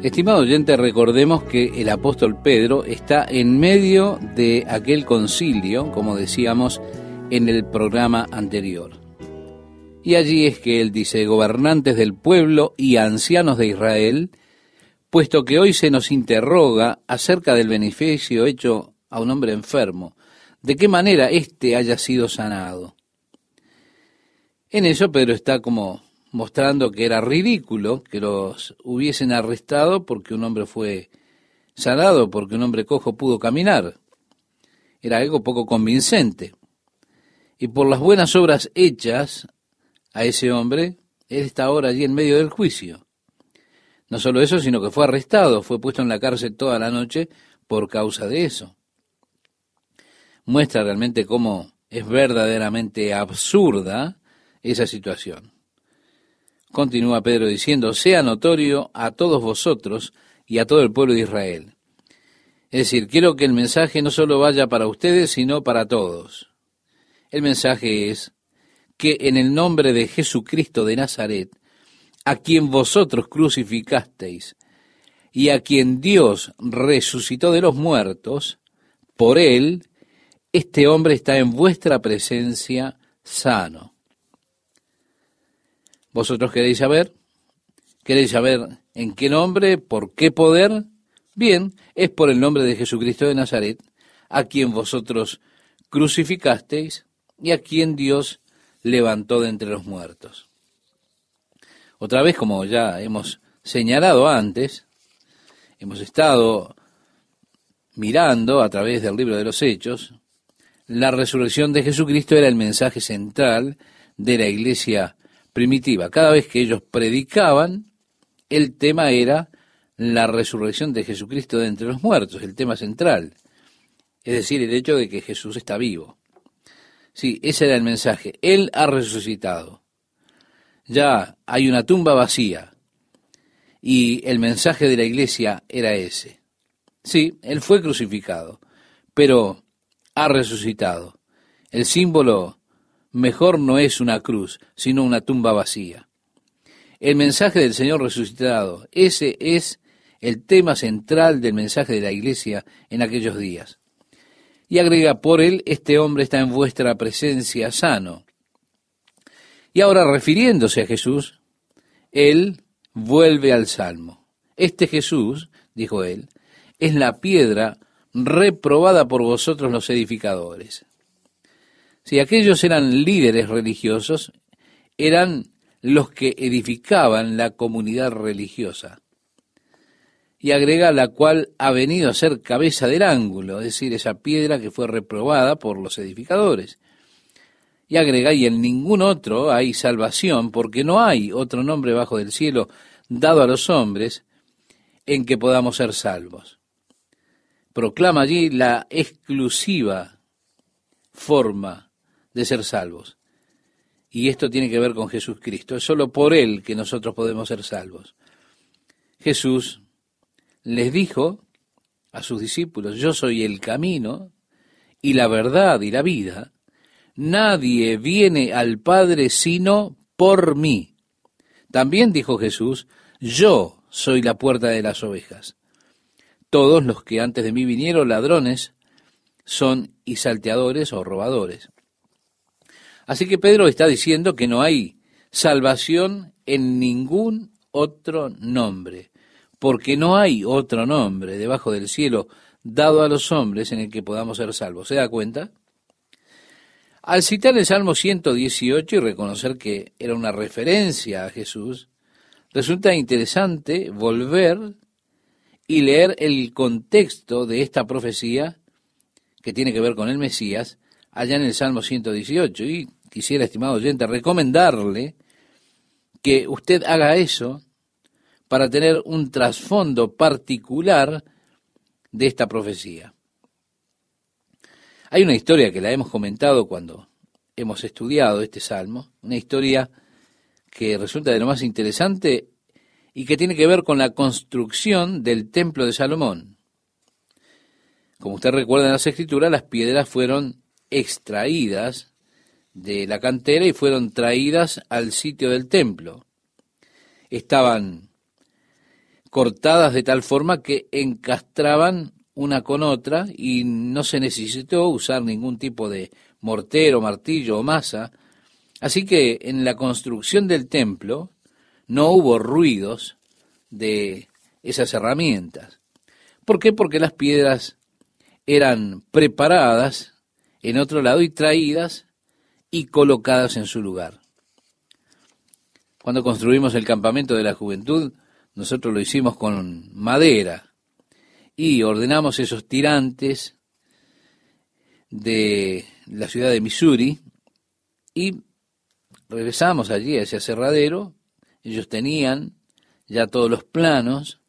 Estimado oyente, recordemos que el apóstol Pedro está en medio de aquel concilio, como decíamos en el programa anterior. Y allí es que él dice: gobernantes del pueblo y ancianos de Israel, puesto que hoy se nos interroga acerca del beneficio hecho a un hombre enfermo, de qué manera éste haya sido sanado. En eso Pedro está como mostrando que era ridículo que los hubiesen arrestado porque un hombre fue sanado, porque un hombre cojo pudo caminar. Era algo poco convincente. Y por las buenas obras hechas a ese hombre, él está ahora allí en medio del juicio. No solo eso, sino que fue arrestado, fue puesto en la cárcel toda la noche por causa de eso. Muestra realmente cómo es verdaderamente absurda esa situación. Continúa Pedro diciendo: sea notorio a todos vosotros y a todo el pueblo de Israel. Es decir, quiero que el mensaje no solo vaya para ustedes, sino para todos. El mensaje es que en el nombre de Jesucristo de Nazaret, a quien vosotros crucificasteis y a quien Dios resucitó de los muertos, por él, este hombre está en vuestra presencia sano. ¿Vosotros queréis saber? ¿Queréis saber en qué nombre, por qué poder? Bien, es por el nombre de Jesucristo de Nazaret, a quien vosotros crucificasteis y a quien Dios levantó de entre los muertos. Otra vez, como ya hemos señalado antes, hemos estado mirando a través del libro de los Hechos, la resurrección de Jesucristo era el mensaje central de la iglesia primitiva. Cada vez que ellos predicaban, el tema era la resurrección de Jesucristo de entre los muertos, el tema central. Es decir, el hecho de que Jesús está vivo. Sí, ese era el mensaje. Él ha resucitado. Ya hay una tumba vacía. Y el mensaje de la iglesia era ese. Sí, él fue crucificado, pero ha resucitado. El símbolo mejor no es una cruz, sino una tumba vacía. El mensaje del Señor resucitado, ese es el tema central del mensaje de la iglesia en aquellos días. Y agrega: por él este hombre está en vuestra presencia sano. Y ahora, refiriéndose a Jesús, él vuelve al Salmo. Este Jesús, dijo él, es la piedra reprobada por vosotros los edificadores. Si aquellos eran líderes religiosos, eran los que edificaban la comunidad religiosa. Y agrega: la cual ha venido a ser cabeza del ángulo, es decir, esa piedra que fue reprobada por los edificadores. Y agrega: y en ningún otro hay salvación, porque no hay otro nombre bajo del cielo dado a los hombres en que podamos ser salvos. Proclama allí la exclusiva forma de ser salvos. Y esto tiene que ver con Jesucristo. Es solo por él que nosotros podemos ser salvos. Jesús les dijo a sus discípulos: yo soy el camino y la verdad y la vida. Nadie viene al Padre sino por mí. También dijo Jesús: yo soy la puerta de las ovejas. Todos los que antes de mí vinieron, ladrones, son y salteadores o robadores. Así que Pedro está diciendo que no hay salvación en ningún otro nombre, porque no hay otro nombre debajo del cielo dado a los hombres en el que podamos ser salvos. ¿Se da cuenta? Al citar el Salmo 118 y reconocer que era una referencia a Jesús, resulta interesante volver y leer el contexto de esta profecía que tiene que ver con el Mesías, allá en el Salmo 118. Y quisiera, estimado oyente, recomendarle que usted haga eso para tener un trasfondo particular de esta profecía. Hay una historia que la hemos comentado cuando hemos estudiado este salmo, una historia que resulta de lo más interesante y que tiene que ver con la construcción del templo de Salomón. Como usted recuerda en las Escrituras, las piedras fueron extraídas de la cantera y fueron traídas al sitio del templo. Estaban cortadas de tal forma que encastraban una con otra y no se necesitó usar ningún tipo de mortero, martillo o masa. Así que en la construcción del templo no hubo ruidos de esas herramientas. ¿Por qué? Porque las piedras eran preparadas en otro lado y traídas y colocadas en su lugar. Cuando construimos el campamento de la juventud, nosotros lo hicimos con madera y ordenamos esos tirantes de la ciudad de Missouri y regresamos allí a ese aserradero. Ellos tenían ya todos los planos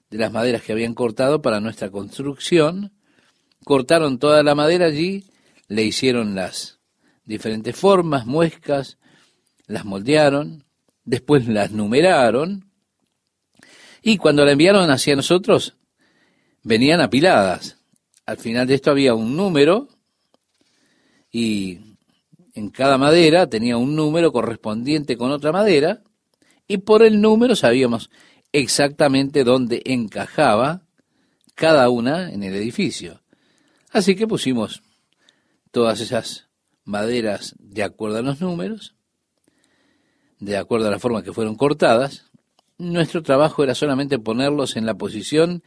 de las maderas que habían cortado para nuestra construcción. Cortaron toda la madera allí, le hicieron las diferentes formas, muescas, las moldearon, después las numeraron, y cuando la enviaron hacia nosotros, venían apiladas. Al final de esto había un número, y en cada madera tenía un número correspondiente con otra madera, y por el número sabíamos exactamente dónde encajaba cada una en el edificio. Así que pusimos todas esas maderas de acuerdo a los números, de acuerdo a la forma que fueron cortadas. Nuestro trabajo era solamente ponerlos en la posición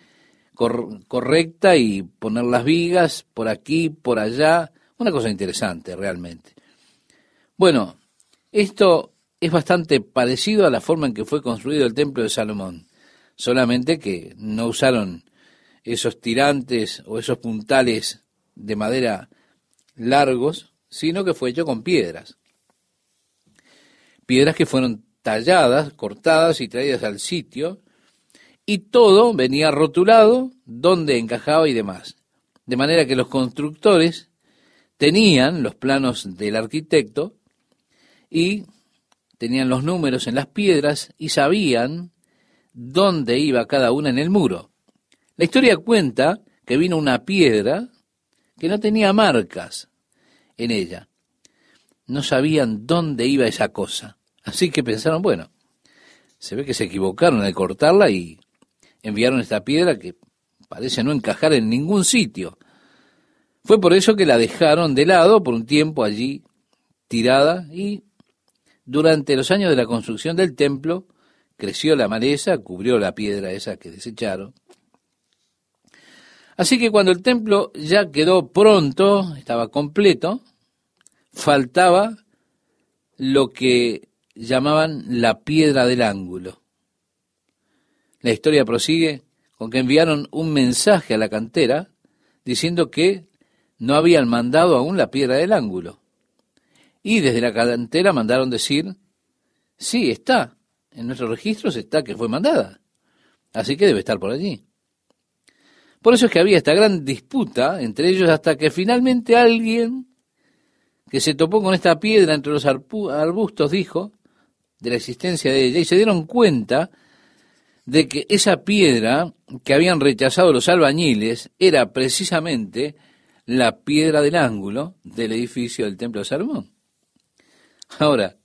correcta y poner las vigas por aquí, por allá. Una cosa interesante realmente. Bueno, esto es bastante parecido a la forma en que fue construido el templo de Salomón, solamente que no usaron esos tirantes o esos puntales de madera largos, sino que fue hecho con piedras. Piedras que fueron talladas, cortadas y traídas al sitio, y todo venía rotulado, dónde encajaba y demás. De manera que los constructores tenían los planos del arquitecto y tenían los números en las piedras y sabían dónde iba cada una en el muro. La historia cuenta que vino una piedra que no tenía marcas en ella. No sabían dónde iba esa cosa. Así que pensaron, bueno, se ve que se equivocaron al cortarla y enviaron esta piedra que parece no encajar en ningún sitio. Fue por eso que la dejaron de lado por un tiempo allí tirada, y durante los años de la construcción del templo creció la maleza, cubrió la piedra esa que desecharon. Así que cuando el templo ya quedó pronto, estaba completo, faltaba lo que llamaban la piedra del ángulo. La historia prosigue con que enviaron un mensaje a la cantera diciendo que no habían mandado aún la piedra del ángulo. Y desde la cantera mandaron decir, sí, está, en nuestros registros está que fue mandada, así que debe estar por allí. Por eso es que había esta gran disputa entre ellos hasta que finalmente alguien que se topó con esta piedra entre los arbustos dijo de la existencia de ella, y se dieron cuenta de que esa piedra que habían rechazado los albañiles era precisamente la piedra del ángulo del edificio del templo de Salomón. Ahora,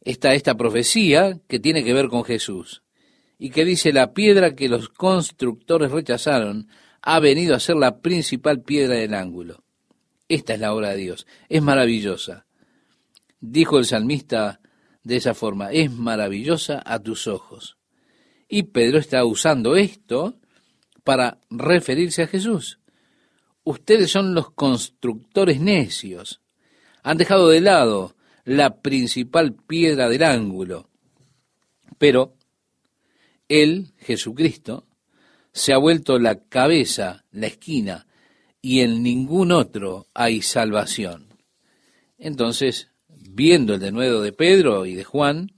está esta profecía que tiene que ver con Jesús y que dice: la piedra que los constructores rechazaron ha venido a ser la principal piedra del ángulo. Esta es la obra de Dios, es maravillosa. Dijo el salmista de esa forma: es maravillosa a tus ojos. Y Pedro está usando esto para referirse a Jesús. Ustedes son los constructores necios. Han dejado de lado la principal piedra del ángulo. Pero Él, Jesucristo, se ha vuelto la cabeza, la esquina, y en ningún otro hay salvación. Entonces, viendo el denuedo de Pedro y de Juan,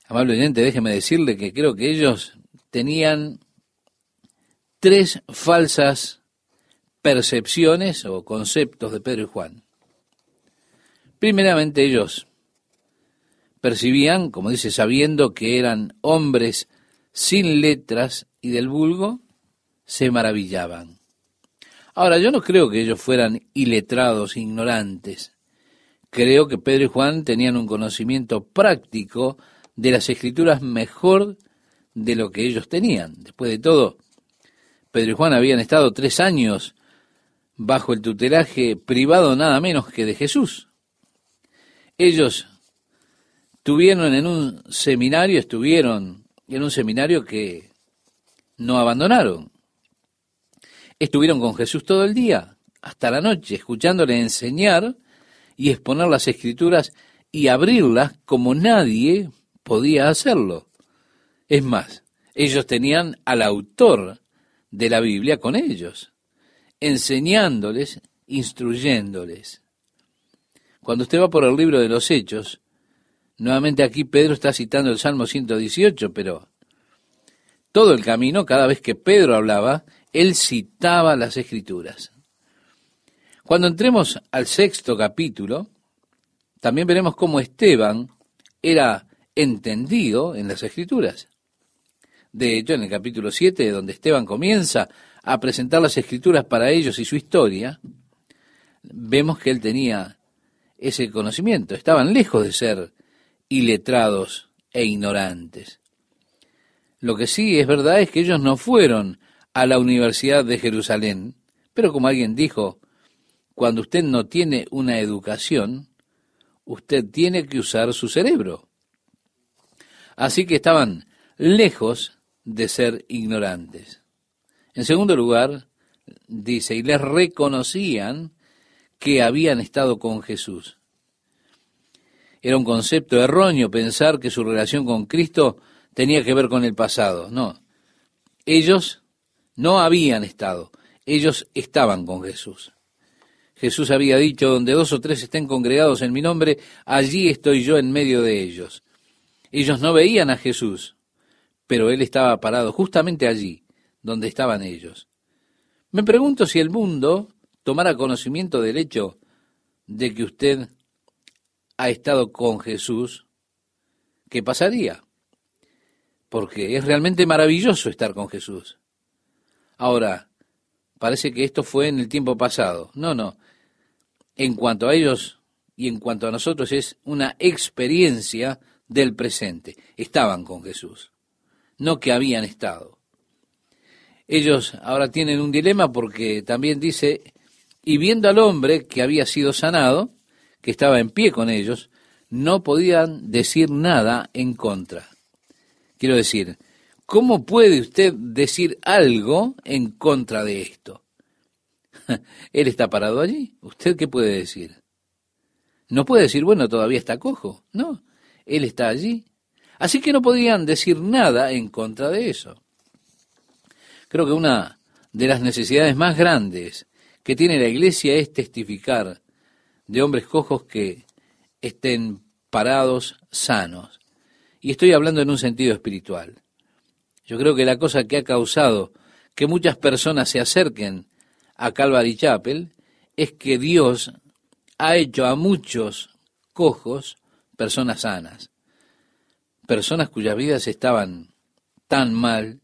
amable oyente, déjeme decirle que creo que ellos tenían 3 falsas percepciones o conceptos de Pedro y Juan. Primeramente, ellos percibían, como dice, sabiendo que eran hombres sin letras y del vulgo, se maravillaban. Ahora, yo no creo que ellos fueran iletrados, ignorantes. Creo que Pedro y Juan tenían un conocimiento práctico de las Escrituras mejor de lo que ellos tenían. Después de todo, Pedro y Juan habían estado 3 años bajo el tutelaje privado nada menos que de Jesús. Ellos estuvieron en un seminario que no abandonaron. Estuvieron con Jesús todo el día, hasta la noche, escuchándole enseñar y exponer las Escrituras y abrirlas como nadie podía hacerlo. Es más, ellos tenían al autor de la Biblia con ellos, enseñándoles, instruyéndoles. Cuando usted va por el libro de los Hechos, nuevamente aquí Pedro está citando el Salmo 118, pero todo el camino, cada vez que Pedro hablaba, él citaba las Escrituras. Cuando entremos al 6º capítulo, también veremos cómo Esteban era entendido en las Escrituras. De hecho, en el capítulo 7, donde Esteban comienza a presentar las Escrituras para ellos y su historia, vemos que él tenía ese conocimiento. Estaban lejos de ser iletrados e ignorantes. Lo que sí es verdad es que ellos no fueron a la Universidad de Jerusalén, pero como alguien dijo, cuando usted no tiene una educación, usted tiene que usar su cerebro. Así que estaban lejos de ser ignorantes. En segundo lugar, dice, y les reconocían que habían estado con Jesús. Era un concepto erróneo pensar que su relación con Cristo tenía que ver con el pasado. No, ellos no habían estado, ellos estaban con Jesús. Jesús había dicho, donde 2 o 3 estén congregados en mi nombre, allí estoy yo en medio de ellos. Ellos no veían a Jesús, pero Él estaba parado justamente allí, donde estaban ellos. Me pregunto si el mundo tomara conocimiento del hecho de que usted ha estado con Jesús, ¿qué pasaría? Porque es realmente maravilloso estar con Jesús. Ahora, parece que esto fue en el tiempo pasado. No. En cuanto a ellos y en cuanto a nosotros es una experiencia del presente. Estaban con Jesús, no que habían estado. Ellos ahora tienen un dilema porque también dice, y viendo al hombre que había sido sanado, que estaba en pie con ellos, no podían decir nada en contra. Quiero decir, ¿cómo puede usted decir algo en contra de esto? Él está parado allí. ¿Usted qué puede decir? No puede decir, bueno, todavía está cojo. No, Él está allí. Así que no podían decir nada en contra de eso. Creo que una de las necesidades más grandes que tiene la iglesia es testificar de hombres cojos que estén parados sanos. Y estoy hablando en un sentido espiritual. Yo creo que la cosa que ha causado que muchas personas se acerquen a Calvary Chapel es que Dios ha hecho a muchos cojos personas sanas, personas cuyas vidas estaban tan mal,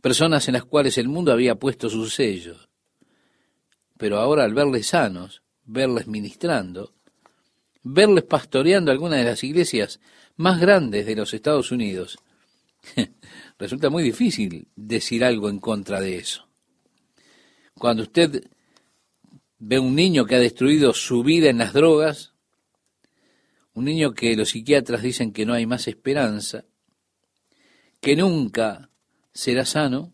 personas en las cuales el mundo había puesto sus sellos, pero ahora al verles sanos, verles ministrando, verles pastoreando algunas de las iglesias más grandes de los Estados Unidos, resulta muy difícil decir algo en contra de eso. Cuando usted ve un niño que ha destruido su vida en las drogas, un niño que los psiquiatras dicen que no hay más esperanza, que nunca será sano,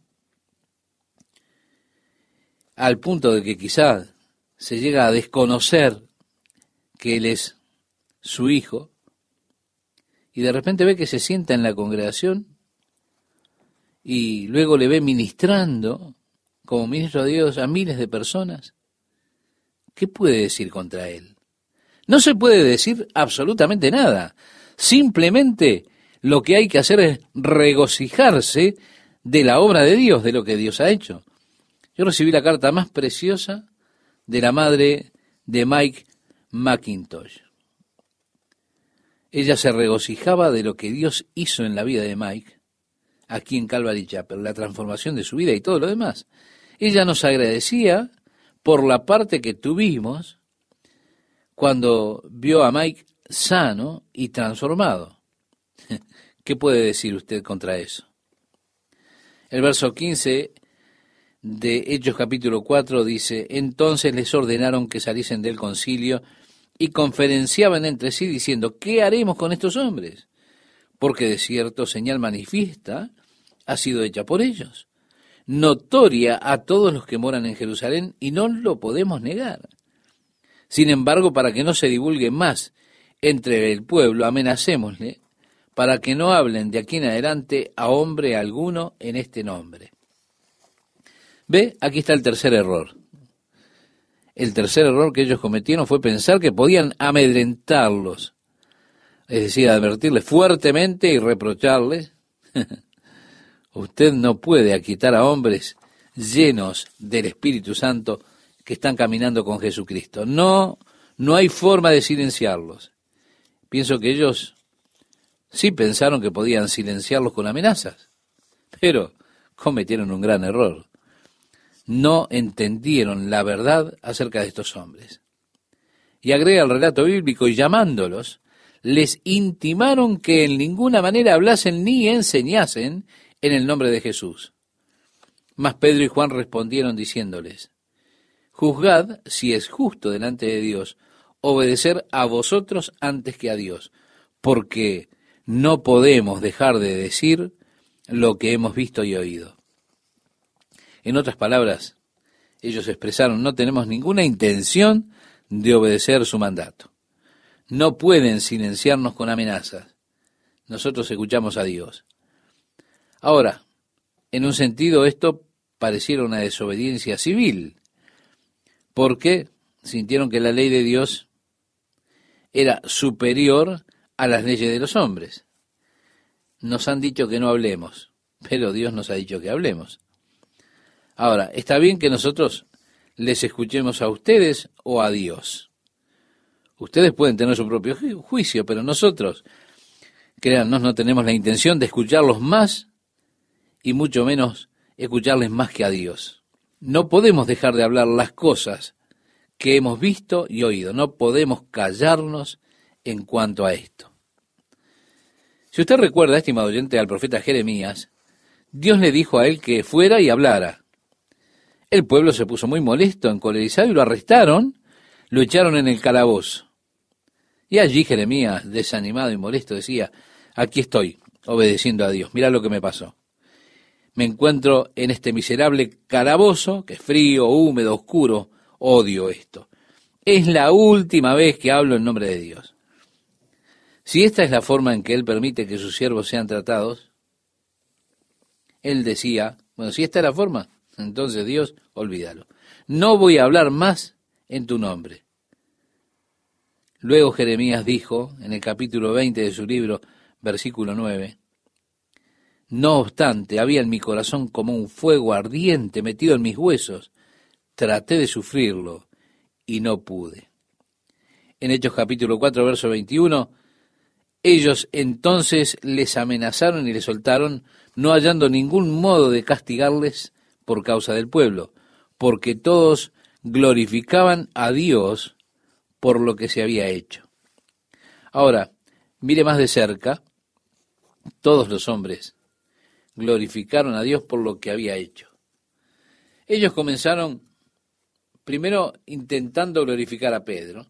al punto de que quizá se llega a desconocer que él es su hijo, y de repente ve que se sienta en la congregación y luego le ve ministrando como ministro de Dios a miles de personas, ¿qué puede decir contra él? No se puede decir absolutamente nada. Simplemente lo que hay que hacer es regocijarse de la obra de Dios, de lo que Dios ha hecho. Yo recibí la carta más preciosa de la madre de Mike McIntosh. Ella se regocijaba de lo que Dios hizo en la vida de Mike, aquí en Calvary Chapel, la transformación de su vida y todo lo demás. Ella nos agradecía por la parte que tuvimos cuando vio a Mike sano y transformado. ¿Qué puede decir usted contra eso? El verso 15 de Hechos capítulo 4 dice: entonces les ordenaron que saliesen del concilio y conferenciaban entre sí diciendo: ¿qué haremos con estos hombres? Porque de cierto señal manifiesta ha sido hecha por ellos, notoria a todos los que moran en Jerusalén, y no lo podemos negar. Sin embargo, para que no se divulgue más entre el pueblo, amenacémosle, para que no hablen de aquí en adelante a hombre alguno en este nombre. ¿Ve? Aquí está el tercer error. El tercer error que ellos cometieron fue pensar que podían amedrentarlos, es decir, advertirles fuertemente y reprocharles: usted no puede aquitar a hombres llenos del Espíritu Santo que están caminando con Jesucristo. No, no hay forma de silenciarlos. Pienso que ellos sí pensaron que podían silenciarlos con amenazas, pero cometieron un gran error. No entendieron la verdad acerca de estos hombres. Y agrega el relato bíblico: y llamándolos, les intimaron que en ninguna manera hablasen ni enseñasen en el nombre de Jesús. Mas Pedro y Juan respondieron diciéndoles: juzgad si es justo delante de Dios obedecer a vosotros antes que a Dios, porque no podemos dejar de decir lo que hemos visto y oído. En otras palabras, ellos expresaron: no tenemos ninguna intención de obedecer su mandato. No pueden silenciarnos con amenazas. Nosotros escuchamos a Dios. Ahora, en un sentido esto pareciera una desobediencia civil, porque sintieron que la ley de Dios era superior a las leyes de los hombres. Nos han dicho que no hablemos, pero Dios nos ha dicho que hablemos. Ahora, está bien que nosotros les escuchemos a ustedes o a Dios. Ustedes pueden tener su propio juicio, pero nosotros, créannos, no tenemos la intención de escucharlos más y mucho menos escucharles más que a Dios. No podemos dejar de hablar las cosas que hemos visto y oído. No podemos callarnos en cuanto a esto. Si usted recuerda, estimado oyente, al profeta Jeremías, Dios le dijo a él que fuera y hablara. El pueblo se puso muy molesto, encolerizado, y lo arrestaron, lo echaron en el calabozo. Y allí Jeremías, desanimado y molesto, decía: aquí estoy, obedeciendo a Dios. Mira lo que me pasó. Me encuentro en este miserable calabozo, que es frío, húmedo, oscuro. Odio esto. Es la última vez que hablo en nombre de Dios. Si esta es la forma en que Él permite que sus siervos sean tratados, Él decía: bueno, si esta es la forma, entonces Dios, olvídalo. No voy a hablar más en tu nombre. Luego Jeremías dijo, en el capítulo 20 de su libro, versículo 9, no obstante, había en mi corazón como un fuego ardiente metido en mis huesos. Traté de sufrirlo y no pude. En Hechos capítulo 4, verso 21, ellos entonces les amenazaron y les soltaron, no hallando ningún modo de castigarles por causa del pueblo, porque todos glorificaban a Dios por lo que se había hecho. Ahora, mire más de cerca, todos los hombres glorificaron a Dios por lo que había hecho. Ellos comenzaron primero intentando glorificar a Pedro.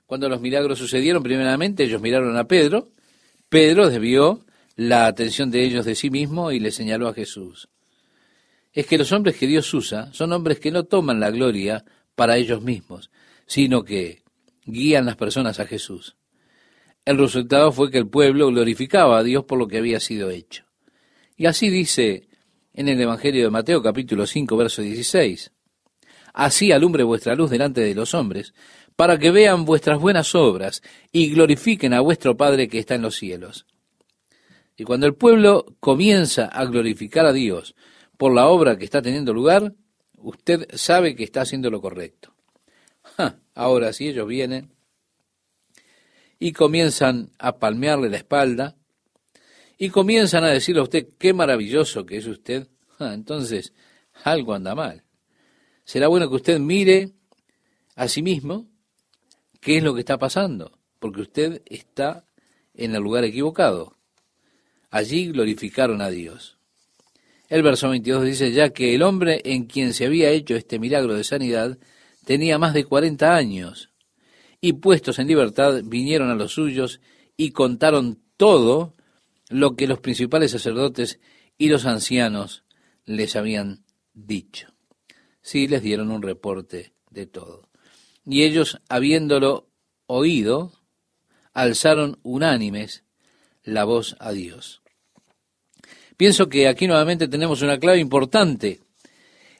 Cuando los milagros sucedieron, primeramente ellos miraron a Pedro. Pedro desvió la atención de ellos de sí mismo y le señaló a Jesús. Es que los hombres que Dios usa son hombres que no toman la gloria para ellos mismos, sino que guían las personas a Jesús. El resultado fue que el pueblo glorificaba a Dios por lo que había sido hecho. Y así dice en el Evangelio de Mateo, capítulo 5, verso 16. Así alumbre vuestra luz delante de los hombres, para que vean vuestras buenas obras y glorifiquen a vuestro Padre que está en los cielos. Y cuando el pueblo comienza a glorificar a Dios por la obra que está teniendo lugar, usted sabe que está haciendo lo correcto. Ahora si ellos vienen y comienzan a palmearle la espalda y comienzan a decirle a usted qué maravilloso que es usted, entonces algo anda mal. Será bueno que usted mire a sí mismo qué es lo que está pasando, porque usted está en el lugar equivocado. Allí glorificaron a Dios. El verso 22 dice, ya que el hombre en quien se había hecho este milagro de sanidad tenía más de 40 años, y puestos en libertad vinieron a los suyos y contaron todo lo que los principales sacerdotes y los ancianos les habían dicho. Sí, les dieron un reporte de todo. Y ellos, habiéndolo oído, alzaron unánimes la voz a Dios. Pienso que aquí nuevamente tenemos una clave importante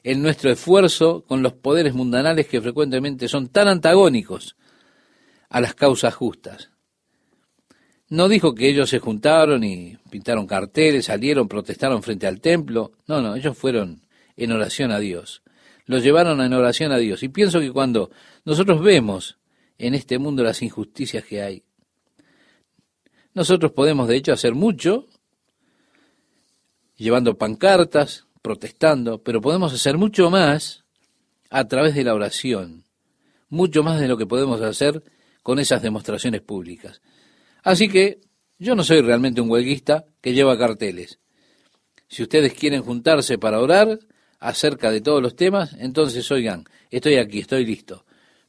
en nuestro esfuerzo con los poderes mundanales que frecuentemente son tan antagónicos a las causas justas. No dijo que ellos se juntaron y pintaron carteles, salieron, protestaron frente al templo. No, ellos fueron en oración a Dios. Los llevaron en oración a Dios. Y pienso que cuando nosotros vemos en este mundo las injusticias que hay, nosotros podemos de hecho hacer mucho, llevando pancartas, protestando, pero podemos hacer mucho más a través de la oración, mucho más de lo que podemos hacer con esas demostraciones públicas. Así que yo no soy realmente un huelguista que lleva carteles. Si ustedes quieren juntarse para orar acerca de todos los temas, entonces oigan, estoy aquí, estoy listo.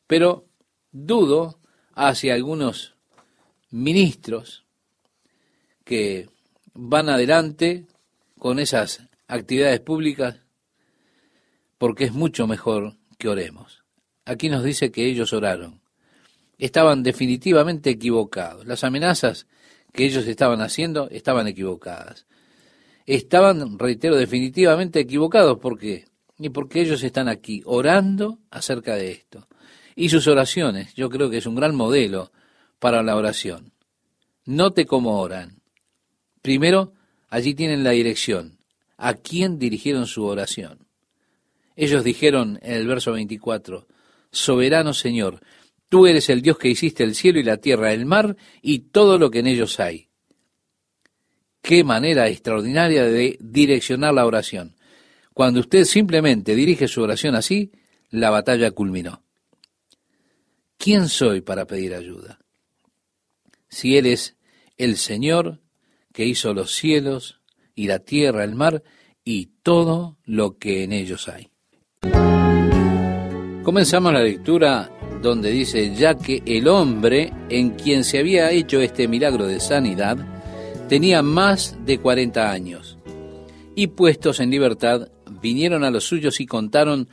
Pero dudo hacia algunos ministros que van adelante con esas actividades públicas, porque es mucho mejor que oremos. Aquí nos dice que ellos oraron. Estaban definitivamente equivocados. Las amenazas que ellos estaban haciendo estaban equivocadas. Estaban, reitero, definitivamente equivocados. ¿Por qué? Y porque ellos están aquí orando acerca de esto. Y sus oraciones, yo creo que es un gran modelo para la oración. Note cómo oran. Primero, allí tienen la dirección. ¿A quién dirigieron su oración? Ellos dijeron en el verso 24, soberano Señor, tú eres el Dios que hiciste el cielo y la tierra, el mar y todo lo que en ellos hay. Qué manera extraordinaria de direccionar la oración. Cuando usted simplemente dirige su oración así, la batalla culminó. ¿Quién soy para pedir ayuda? Si Él es el Señor que hizo los cielos y la tierra, el mar y todo lo que en ellos hay. Comenzamos la lectura donde dice, ya que el hombre en quien se había hecho este milagro de sanidad tenía más de 40 años, y puestos en libertad vinieron a los suyos y contaron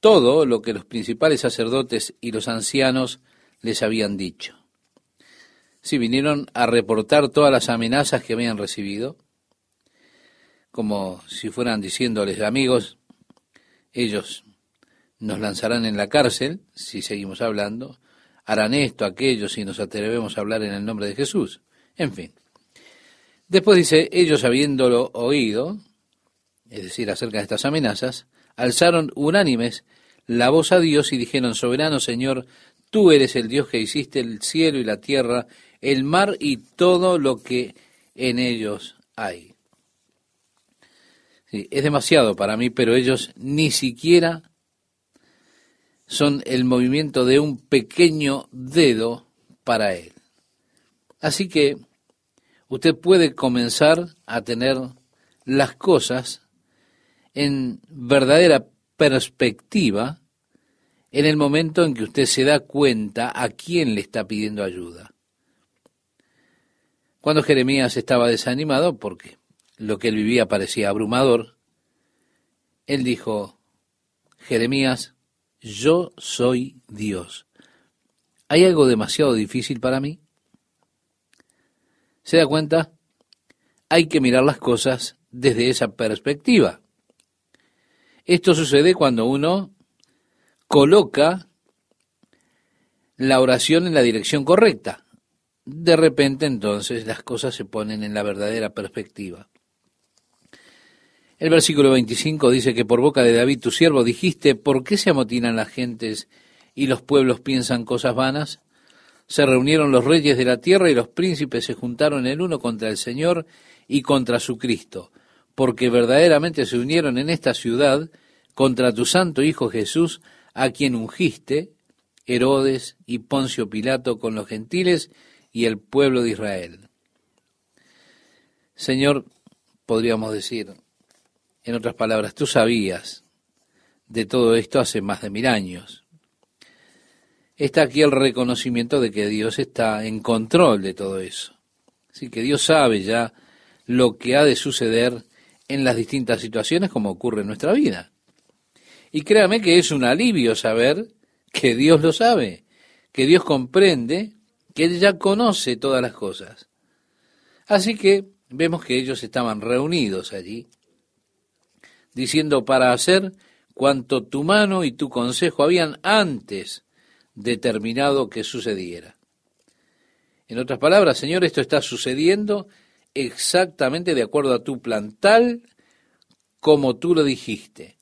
todo lo que los principales sacerdotes y los ancianos les habían dicho. Sí, vinieron a reportar todas las amenazas que habían recibido, como si fueran diciéndoles, amigos, ellos nos lanzarán en la cárcel si seguimos hablando, harán esto, aquello, si nos atrevemos a hablar en el nombre de Jesús. En fin. Después dice, ellos habiéndolo oído, es decir, acerca de estas amenazas, alzaron unánimes la voz a Dios y dijeron, soberano Señor, tú eres el Dios que hiciste el cielo y la tierra, el mar y todo lo que en ellos hay. Sí, es demasiado para mí, pero ellos ni siquiera son el movimiento de un pequeño dedo para Él. Así que usted puede comenzar a tener las cosas en verdadera perspectiva en el momento en que usted se da cuenta a quién le está pidiendo ayuda. Cuando Jeremías estaba desanimado, porque lo que él vivía parecía abrumador, él dijo, Jeremías, yo soy Dios. ¿Hay algo demasiado difícil para mí? ¿Se da cuenta? Hay que mirar las cosas desde esa perspectiva. Esto sucede cuando uno coloca la oración en la dirección correcta. De repente, entonces, las cosas se ponen en la verdadera perspectiva. El versículo 25 dice que por boca de David tu siervo dijiste, ¿por qué se amotinan las gentes y los pueblos piensan cosas vanas? Se reunieron los reyes de la tierra y los príncipes se juntaron el uno contra el Señor y contra su Cristo, porque verdaderamente se unieron en esta ciudad contra tu santo Hijo Jesús, a quien ungiste, Herodes y Poncio Pilato con los gentiles y el pueblo de Israel. Señor, podríamos decir, en otras palabras, tú sabías de todo esto hace más de 1000 años. Está aquí el reconocimiento de que Dios está en control de todo eso. Así que Dios sabe ya lo que ha de suceder en las distintas situaciones como ocurre en nuestra vida. Y créame que es un alivio saber que Dios lo sabe, que Dios comprende, que Él ya conoce todas las cosas. Así que vemos que ellos estaban reunidos allí, diciendo para hacer cuanto tu mano y tu consejo habían antes determinado que sucediera. En otras palabras, Señor, esto está sucediendo exactamente de acuerdo a tu plan, tal como tú lo dijiste.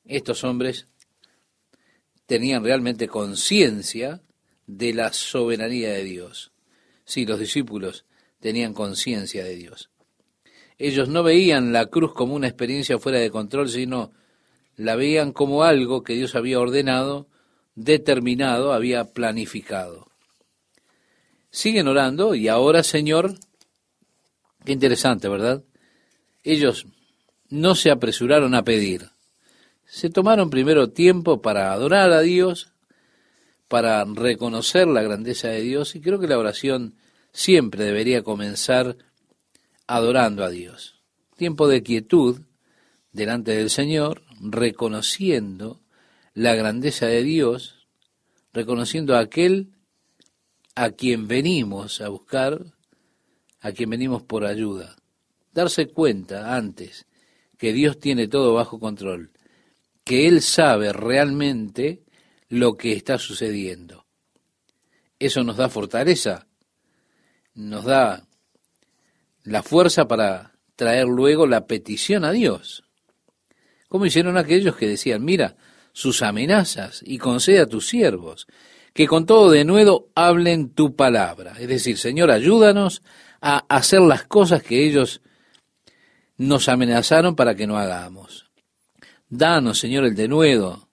Estos hombres tenían realmente conciencia de la soberanía de Dios. Sí, los discípulos tenían conciencia de Dios. Ellos no veían la cruz como una experiencia fuera de control, sino la veían como algo que Dios había ordenado, determinado, había planificado. Siguen orando y ahora, Señor, qué interesante, ¿verdad? Ellos no se apresuraron a pedir. Se tomaron primero tiempo para adorar a Dios, para reconocer la grandeza de Dios, y creo que la oración siempre debería comenzar adorando a Dios. Tiempo de quietud delante del Señor, reconociendo la grandeza de Dios, reconociendo a aquel a quien venimos a buscar, a quien venimos por ayuda. Darse cuenta antes que Dios tiene todo bajo control, que Él sabe realmente lo que está sucediendo. Eso nos da fortaleza, nos da la fuerza para traer luego la petición a Dios. Como hicieron aquellos que decían, mira sus amenazas y concede a tus siervos que con todo denuedo hablen tu palabra. Es decir, Señor, ayúdanos a hacer las cosas que ellos nos amenazaron para que no hagamos. Danos, Señor, el denuedo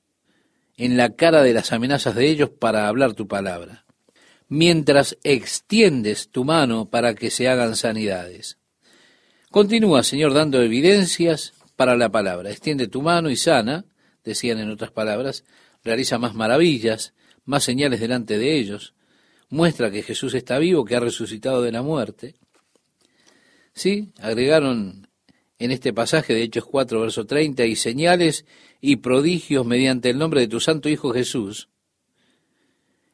en la cara de las amenazas de ellos para hablar tu palabra, mientras extiendes tu mano para que se hagan sanidades. Continúa, Señor, dando evidencias para la palabra. Extiende tu mano y sana, decían en otras palabras, realiza más maravillas, más señales delante de ellos, muestra que Jesús está vivo, que ha resucitado de la muerte. Sí, agregaron en este pasaje de Hechos 4, verso 30, y señales y prodigios mediante el nombre de tu santo Hijo Jesús.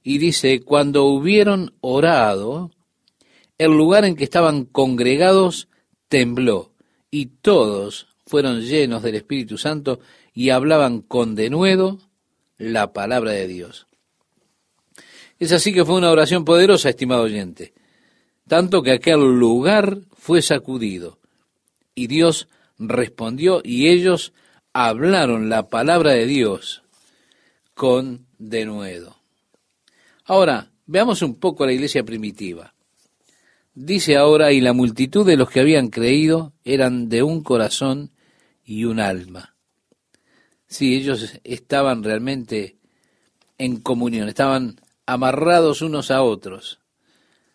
Y dice, cuando hubieron orado, el lugar en que estaban congregados tembló, y todos fueron llenos del Espíritu Santo y hablaban con denuedo la palabra de Dios. Es así que fue una oración poderosa, estimado oyente, tanto que aquel lugar fue sacudido, y Dios respondió, y ellos hablaron la palabra de Dios con denuedo. Ahora, veamos un poco a la iglesia primitiva. Dice ahora, y la multitud de los que habían creído eran de un corazón y un alma. Sí, ellos estaban realmente en comunión, estaban amarrados unos a otros.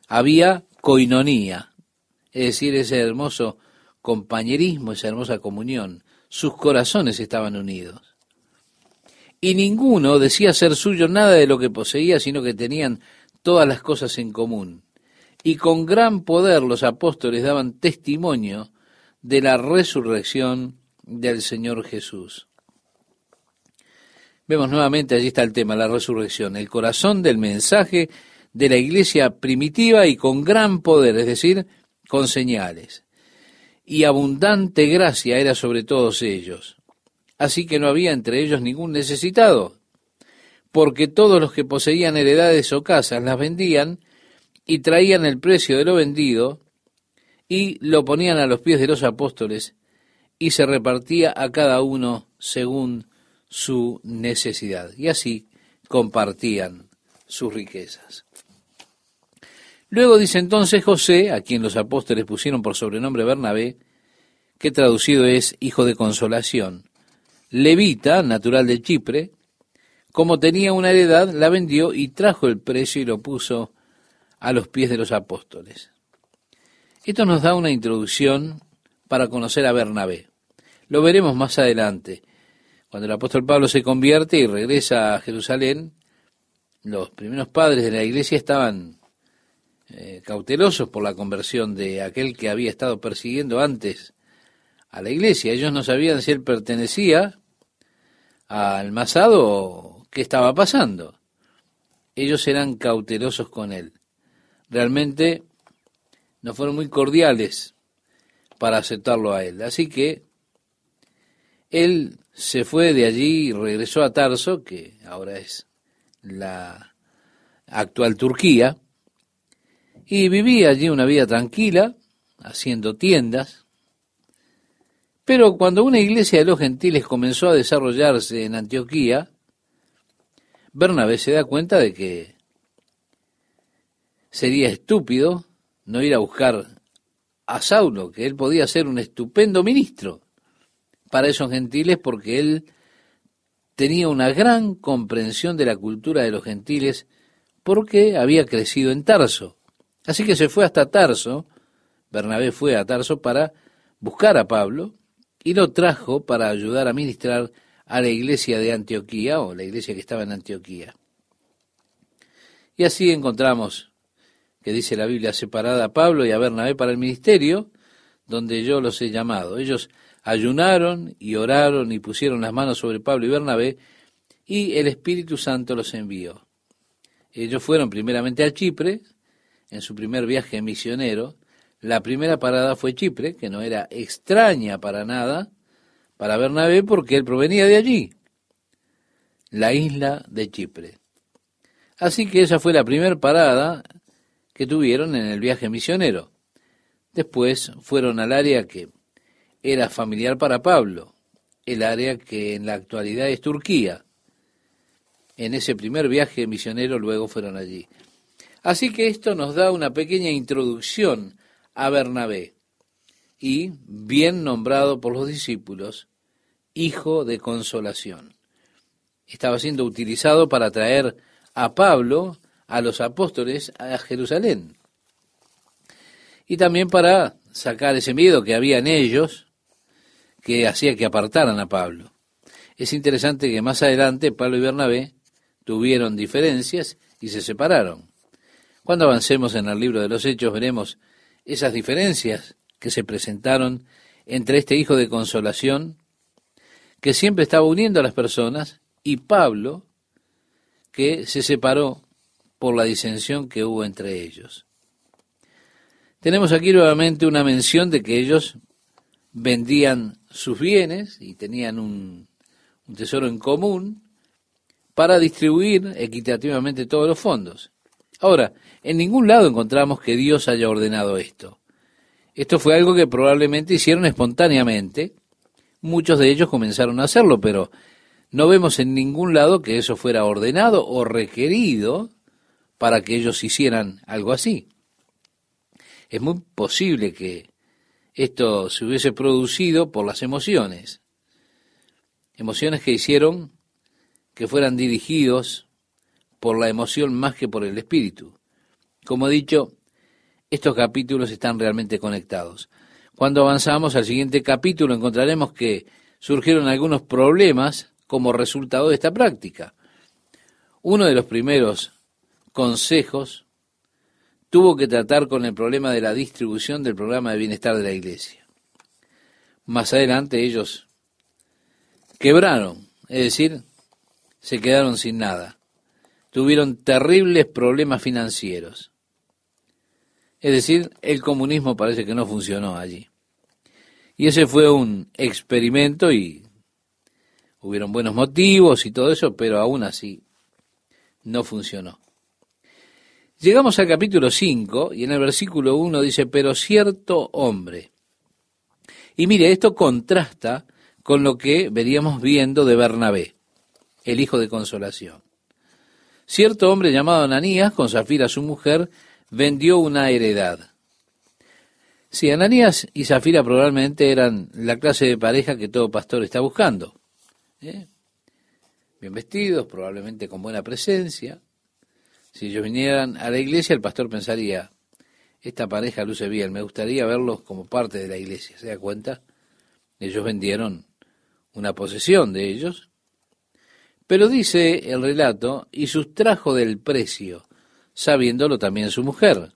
Había coinonía, es decir, ese hermoso compañerismo, esa hermosa comunión. Sus corazones estaban unidos. Y ninguno decía ser suyo nada de lo que poseía, sino que tenían todas las cosas en común. Y con gran poder los apóstoles daban testimonio de la resurrección del Señor Jesús. Vemos nuevamente, allí está el tema, la resurrección, el corazón del mensaje de la iglesia primitiva y con gran poder, es decir, con señales. Y abundante gracia era sobre todos ellos. Así que no había entre ellos ningún necesitado, porque todos los que poseían heredades o casas las vendían y traían el precio de lo vendido y lo ponían a los pies de los apóstoles y se repartía a cada uno según su necesidad. Y así compartían sus riquezas. Luego dice entonces José, a quien los apóstoles pusieron por sobrenombre Bernabé, que traducido es hijo de consolación, levita, natural de Chipre, como tenía una heredad, la vendió y trajo el precio y lo puso a los pies de los apóstoles. Esto nos da una introducción para conocer a Bernabé. Lo veremos más adelante. Cuando el apóstol Pablo se convierte y regresa a Jerusalén, los primeros padres de la iglesia estaban cautelosos por la conversión de aquel que había estado persiguiendo antes a la iglesia. Ellos no sabían si él pertenecía al Masado o qué estaba pasando. Ellos eran cautelosos con él. Realmente no fueron muy cordiales para aceptarlo a él. Así que él se fue de allí y regresó a Tarso, que ahora es la actual Turquía, y vivía allí una vida tranquila, haciendo tiendas. Pero cuando una iglesia de los gentiles comenzó a desarrollarse en Antioquía, Bernabé se da cuenta de que sería estúpido no ir a buscar a Saulo, que él podía ser un estupendo ministro para esos gentiles, porque él tenía una gran comprensión de la cultura de los gentiles, porque había crecido en Tarso. Así que se fue hasta Tarso, Bernabé fue a Tarso para buscar a Pablo, y lo trajo para ayudar a ministrar a la iglesia de Antioquía, o la iglesia que estaba en Antioquía. Y así encontramos que dice la Biblia, separada a Pablo y a Bernabé para el ministerio, donde yo los he llamado. Ellos ayunaron y oraron y pusieron las manos sobre Pablo y Bernabé, y el Espíritu Santo los envió. Ellos fueron primeramente a Chipre, en su primer viaje misionero. La primera parada fue Chipre, que no era extraña para nada para Bernabé, porque él provenía de allí, la isla de Chipre. Así que esa fue la primera parada que tuvieron en el viaje misionero. Después fueron al área que era familiar para Pablo, el área que en la actualidad es Turquía. En ese primer viaje misionero luego fueron allí. Así que esto nos da una pequeña introducción a Bernabé, y bien nombrado por los discípulos, hijo de consolación. Estaba siendo utilizado para traer a Pablo, a los apóstoles, a Jerusalén. Y también para sacar ese miedo que había en ellos, que hacía que apartaran a Pablo. Es interesante que más adelante Pablo y Bernabé tuvieron diferencias y se separaron. Cuando avancemos en el libro de los Hechos veremos esas diferencias que se presentaron entre este hijo de consolación, que siempre estaba uniendo a las personas, y Pablo, que se separó por la disensión que hubo entre ellos. Tenemos aquí nuevamente una mención de que ellos vendían sus bienes y tenían un tesoro en común para distribuir equitativamente todos los fondos. Ahora, en ningún lado encontramos que Dios haya ordenado esto. Esto fue algo que probablemente hicieron espontáneamente. Muchos de ellos comenzaron a hacerlo, pero no vemos en ningún lado que eso fuera ordenado o requerido para que ellos hicieran algo así. Es muy posible que esto se hubiese producido por las emociones. Emociones que hicieron que fueran dirigidos por la emoción más que por el espíritu. Como he dicho, estos capítulos están realmente conectados. Cuando avanzamos al siguiente capítulo encontraremos que surgieron algunos problemas como resultado de esta práctica. Uno de los primeros consejos tuvo que tratar con el problema de la distribución del programa de bienestar de la iglesia. Más adelante ellos quebraron, es decir, se quedaron sin nada. Tuvieron terribles problemas financieros. Es decir, el comunismo parece que no funcionó allí. Y ese fue un experimento y hubieron buenos motivos y todo eso, pero aún así no funcionó. Llegamos al capítulo 5 y en el versículo 1 dice, pero cierto hombre. Y mire, esto contrasta con lo que veríamos viendo de Bernabé, el hijo de consolación. Cierto hombre llamado Ananías, con Zafira su mujer, vendió una heredad. Sí, Ananías y Zafira probablemente eran la clase de pareja que todo pastor está buscando. Bien vestidos, probablemente con buena presencia. Si ellos vinieran a la iglesia, el pastor pensaría, esta pareja luce bien, me gustaría verlos como parte de la iglesia, ¿se da cuenta? Ellos vendieron una posesión de ellos, pero dice el relato, y sustrajo del precio, sabiéndolo también su mujer,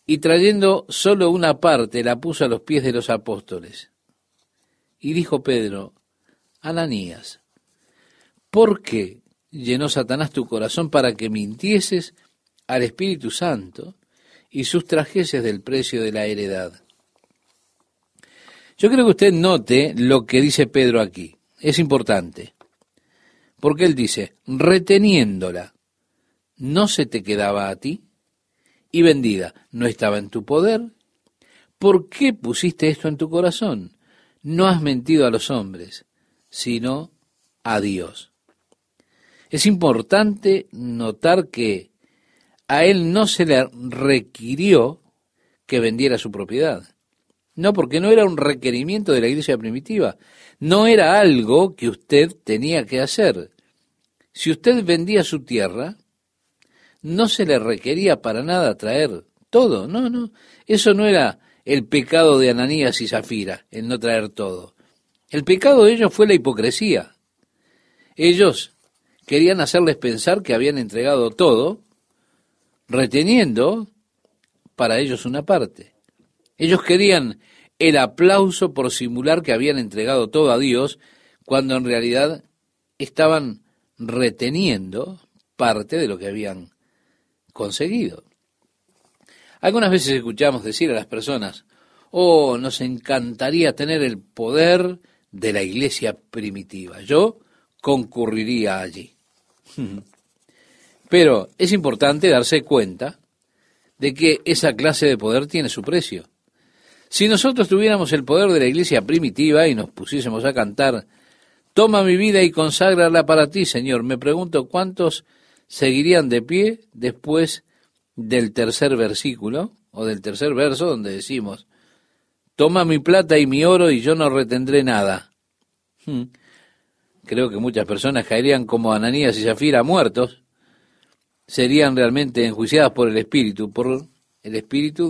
y trayendo solo una parte la puso a los pies de los apóstoles. Y dijo Pedro, Ananías, ¿por qué llenó Satanás tu corazón para que mintieses al Espíritu Santo y sustrajeses del precio de la heredad? Yo creo que usted note lo que dice Pedro aquí. Es importante. Porque él dice, reteniéndola, ¿no se te quedaba a ti? Y vendida, ¿no estaba en tu poder? ¿Por qué pusiste esto en tu corazón? No has mentido a los hombres, sino a Dios. Es importante notar que a él no se le requirió que vendiera su propiedad. No, porque no era un requerimiento de la iglesia primitiva. No era algo que usted tenía que hacer. Si usted vendía su tierra, no se le requería para nada traer todo. No. Eso no era el pecado de Ananías y Zafira, el no traer todo. El pecado de ellos fue la hipocresía. Ellos querían hacerles pensar que habían entregado todo, reteniendo para ellos una parte. Ellos querían el aplauso por simular que habían entregado todo a Dios, cuando en realidad estaban reteniendo parte de lo que habían conseguido. Algunas veces escuchamos decir a las personas, oh, nos encantaría tener el poder de la iglesia primitiva. Yo concurriría allí. Pero es importante darse cuenta de que esa clase de poder tiene su precio. Si nosotros tuviéramos el poder de la iglesia primitiva y nos pusiésemos a cantar, toma mi vida y conságrala para ti, Señor, me pregunto cuántos seguirían de pie después del tercer versículo, o del tercer verso, donde decimos, toma mi plata y mi oro y yo no retendré nada. Creo que muchas personas caerían como Ananías y Zafira muertos, serían realmente enjuiciadas por el Espíritu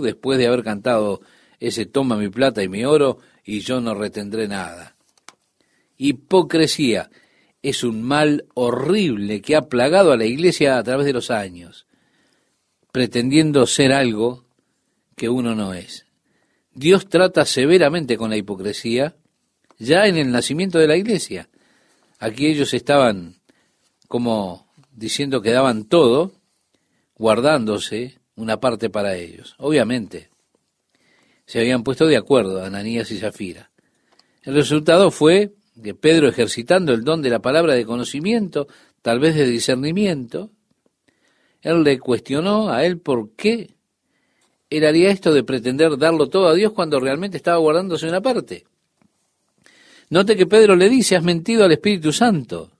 después de haber cantado ese toma mi plata y mi oro y yo no retendré nada. Hipocresía es un mal horrible que ha plagado a la iglesia a través de los años, pretendiendo ser algo que uno no es. Dios trata severamente con la hipocresía ya en el nacimiento de la iglesia. Aquí ellos estaban como diciendo que daban todo, guardándose una parte para ellos. Obviamente, se habían puesto de acuerdo Ananías y Zafira. El resultado fue que Pedro, ejercitando el don de la palabra de conocimiento, tal vez de discernimiento, él le cuestionó a él por qué él haría esto de pretender darlo todo a Dios cuando realmente estaba guardándose una parte. Note que Pedro le dice, has mentido al Espíritu Santo.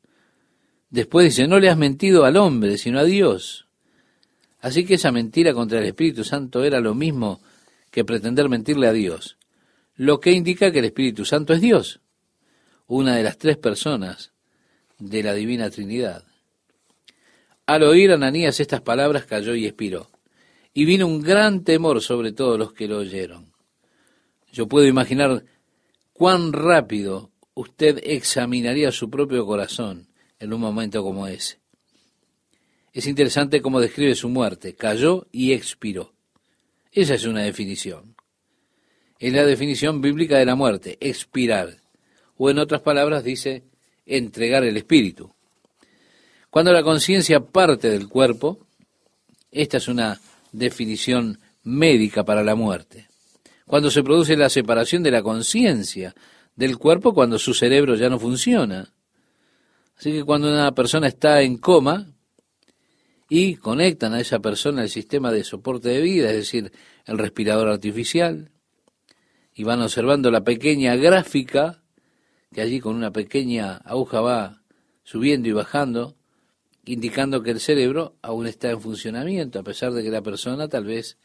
Después dice, no le has mentido al hombre, sino a Dios. Así que esa mentira contra el Espíritu Santo era lo mismo que pretender mentirle a Dios, lo que indica que el Espíritu Santo es Dios, una de las tres personas de la Divina Trinidad. Al oír Ananías estas palabras cayó y expiró, y vino un gran temor sobre todos los que lo oyeron. Yo puedo imaginar cuán rápido usted examinaría su propio corazón en un momento como ese. Es interesante cómo describe su muerte, cayó y expiró. Esa es una definición. Es la definición bíblica de la muerte, expirar. O en otras palabras dice, entregar el espíritu. Cuando la conciencia parte del cuerpo, esta es una definición médica para la muerte. Cuando se produce la separación de la conciencia del cuerpo, cuando su cerebro ya no funciona. Así que cuando una persona está en coma, y conectan a esa persona al sistema de soporte de vida, es decir, el respirador artificial, y van observando la pequeña gráfica, que allí con una pequeña aguja va subiendo y bajando, indicando que el cerebro aún está en funcionamiento, a pesar de que la persona tal vez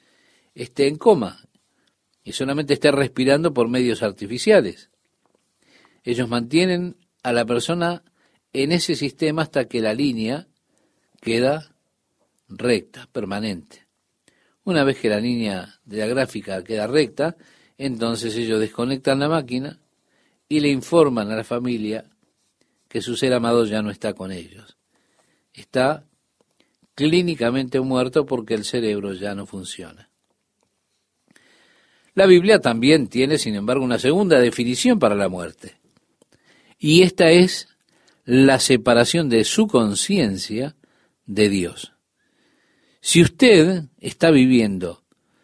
esté en coma, y solamente esté respirando por medios artificiales. Ellos mantienen a la persona en ese sistema hasta que la línea queda recta, permanente. Una vez que la línea de la gráfica queda recta, entonces ellos desconectan la máquina y le informan a la familia que su ser amado ya no está con ellos. Está clínicamente muerto porque el cerebro ya no funciona. La Biblia también tiene, sin embargo, una segunda definición para la muerte. Y esta es la separación de su conciencia de Dios. Si usted está viviendo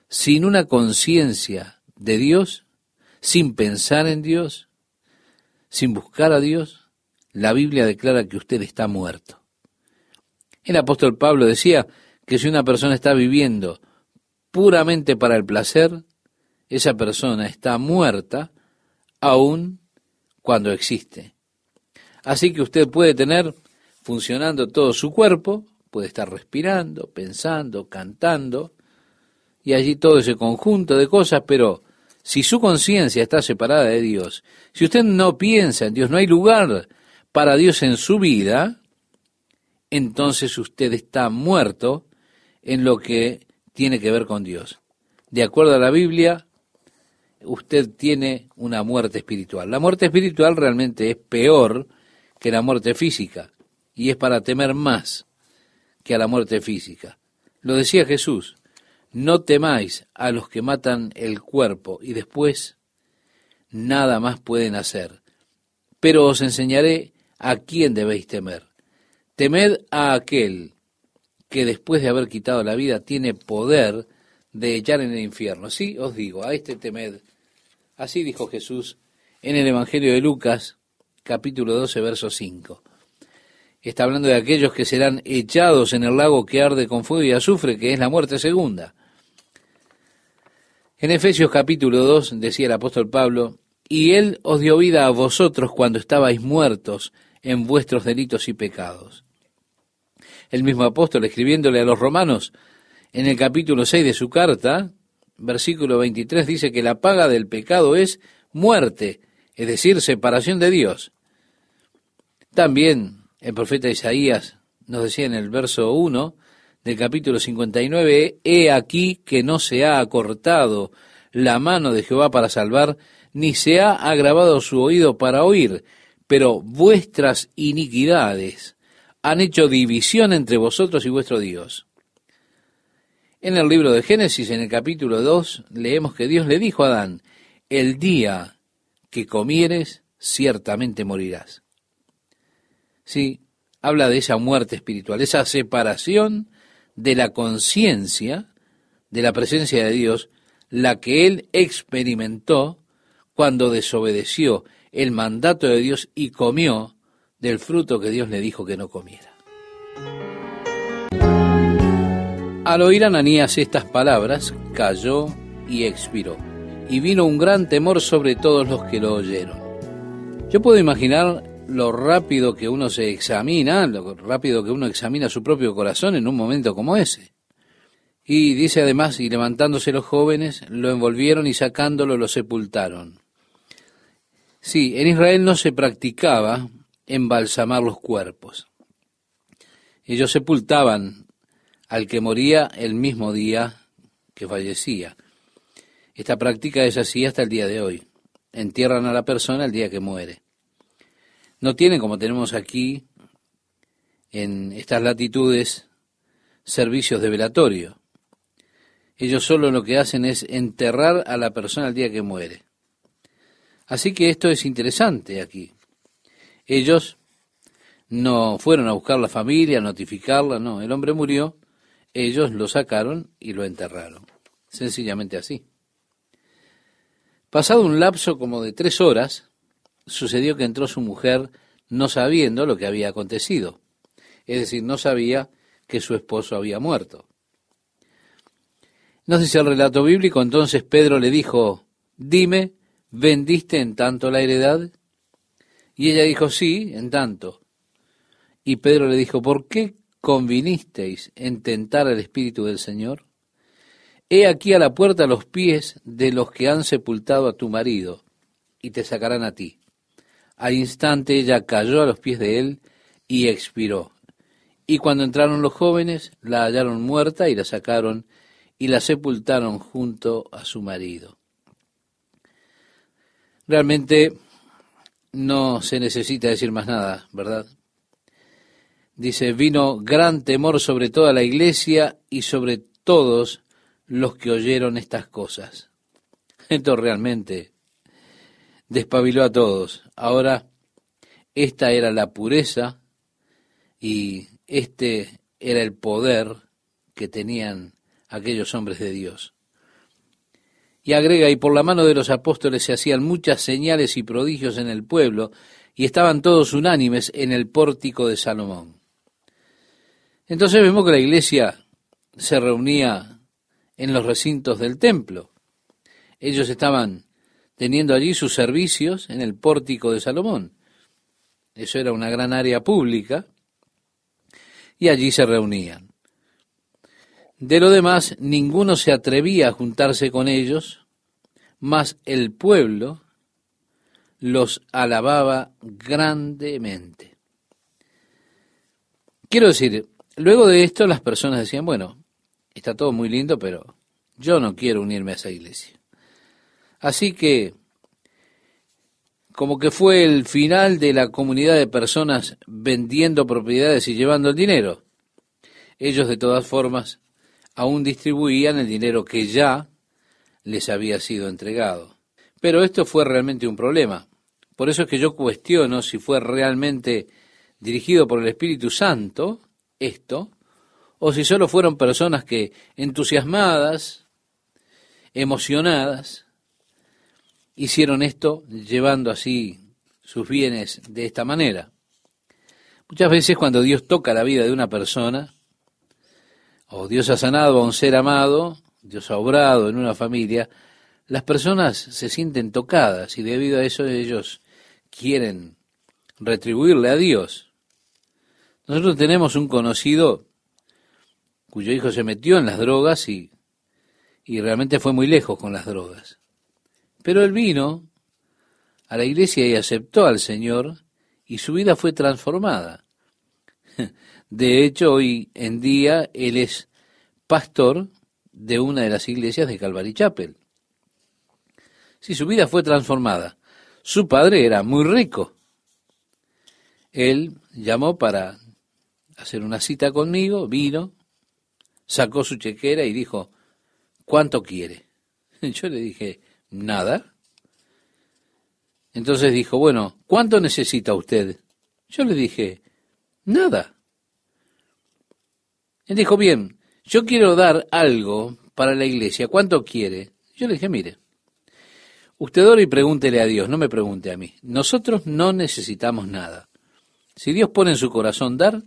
sin una conciencia de Dios, sin pensar en Dios, sin buscar a Dios, la Biblia declara que usted está muerto. El apóstol Pablo decía que si una persona está viviendo puramente para el placer, esa persona está muerta aún cuando existe. Así que usted puede tener funcionando todo su cuerpo, puede estar respirando, pensando, cantando, y allí todo ese conjunto de cosas, pero si su conciencia está separada de Dios, si usted no piensa en Dios, no hay lugar para Dios en su vida, entonces usted está muerto en lo que tiene que ver con Dios. De acuerdo a la Biblia, usted tiene una muerte espiritual. La muerte espiritual realmente es peor que la muerte física, y es para temer más que a la muerte física. Lo decía Jesús, no temáis a los que matan el cuerpo y después nada más pueden hacer, pero os enseñaré a quién debéis temer. Temed a aquel que después de haber quitado la vida tiene poder de echar en el infierno. Sí, os digo, a este temed. Así dijo Jesús en el Evangelio de Lucas, capítulo 12, verso 5. Está hablando de aquellos que serán echados en el lago que arde con fuego y azufre, que es la muerte segunda. En Efesios capítulo 2 decía el apóstol Pablo, y Él os dio vida a vosotros cuando estabais muertos en vuestros delitos y pecados. El mismo apóstol, escribiéndole a los romanos, en el capítulo 6 de su carta, versículo 23, dice que la paga del pecado es muerte, es decir, separación de Dios. También el profeta Isaías nos decía en el verso 1 del capítulo 59, he aquí que no se ha acortado la mano de Jehová para salvar, ni se ha agravado su oído para oír, pero vuestras iniquidades han hecho división entre vosotros y vuestro Dios. En el libro de Génesis, en el capítulo 2, leemos que Dios le dijo a Adán, el día que comieres, ciertamente morirás. Sí, habla de esa muerte espiritual, esa separación de la conciencia, de la presencia de Dios, la que él experimentó cuando desobedeció el mandato de Dios y comió del fruto que Dios le dijo que no comiera. Al oír Ananías estas palabras, cayó y expiró, y vino un gran temor sobre todos los que lo oyeron. Yo puedo imaginar lo rápido que uno se examina, lo rápido que uno examina su propio corazón en un momento como ese. Y dice además, y levantándose los jóvenes, lo envolvieron y sacándolo lo sepultaron. Sí, en Israel no se practicaba embalsamar los cuerpos. Ellos sepultaban al que moría el mismo día que fallecía. Esta práctica es así hasta el día de hoy. Entierran a la persona el día que muere. No tienen, como tenemos aquí, en estas latitudes, servicios de velatorio. Ellos solo lo que hacen es enterrar a la persona el día que muere. Así que esto es interesante aquí. Ellos no fueron a buscar la familia, a notificarla, no. El hombre murió, ellos lo sacaron y lo enterraron. Sencillamente así. Pasado un lapso como de 3 horas, sucedió que entró su mujer no sabiendo lo que había acontecido. Es decir, no sabía que su esposo había muerto. Nos dice el relato bíblico, entonces Pedro le dijo, dime, ¿vendiste en tanto la heredad? Y ella dijo, sí, en tanto. Y Pedro le dijo, ¿por qué convinisteis en tentar al Espíritu del Señor? He aquí a la puerta los pies de los que han sepultado a tu marido, y te sacarán a ti. Al instante ella cayó a los pies de él y expiró. Y cuando entraron los jóvenes, la hallaron muerta y la sacaron y la sepultaron junto a su marido. Realmente no se necesita decir más nada, ¿verdad? Dice, vino gran temor sobre toda la iglesia y sobre todos los que oyeron estas cosas. Esto realmente despabiló a todos. Ahora, esta era la pureza y este era el poder que tenían aquellos hombres de Dios. Y agrega, y por la mano de los apóstoles se hacían muchas señales y prodigios en el pueblo, y estaban todos unánimes en el pórtico de Salomón. Entonces vemos que la iglesia se reunía en los recintos del templo. Ellos estaban teniendo allí sus servicios en el pórtico de Salomón. Eso era una gran área pública, y allí se reunían. De lo demás, ninguno se atrevía a juntarse con ellos, mas el pueblo los alababa grandemente. Quiero decir, luego de esto las personas decían, bueno, está todo muy lindo, pero yo no quiero unirme a esa iglesia. Así que, como que fue el final de la comunidad de personas vendiendo propiedades y llevando el dinero. Ellos de todas formas aún distribuían el dinero que ya les había sido entregado. Pero esto fue realmente un problema. Por eso es que yo cuestiono si fue realmente dirigido por el Espíritu Santo esto, o si solo fueron personas que, entusiasmadas, emocionadas, hicieron esto llevando así sus bienes de esta manera. Muchas veces cuando Dios toca la vida de una persona, o Dios ha sanado a un ser amado, Dios ha obrado en una familia, las personas se sienten tocadas y debido a eso ellos quieren retribuirle a Dios. Nosotros tenemos un conocido cuyo hijo se metió en las drogas y realmente fue muy lejos con las drogas. Pero él vino a la iglesia y aceptó al Señor y su vida fue transformada. De hecho, hoy en día él es pastor de una de las iglesias de Calvary Chapel. Sí, su vida fue transformada. Su padre era muy rico. Él llamó para hacer una cita conmigo, vino, sacó su chequera y dijo, ¿cuánto quiere? Yo le dije, nada. Entonces dijo, bueno, ¿cuánto necesita usted? Yo le dije, nada. Él dijo, bien, yo quiero dar algo para la iglesia, ¿cuánto quiere? Yo le dije, mire, usted ore y pregúntele a Dios, no me pregunte a mí. Nosotros no necesitamos nada. Si Dios pone en su corazón dar,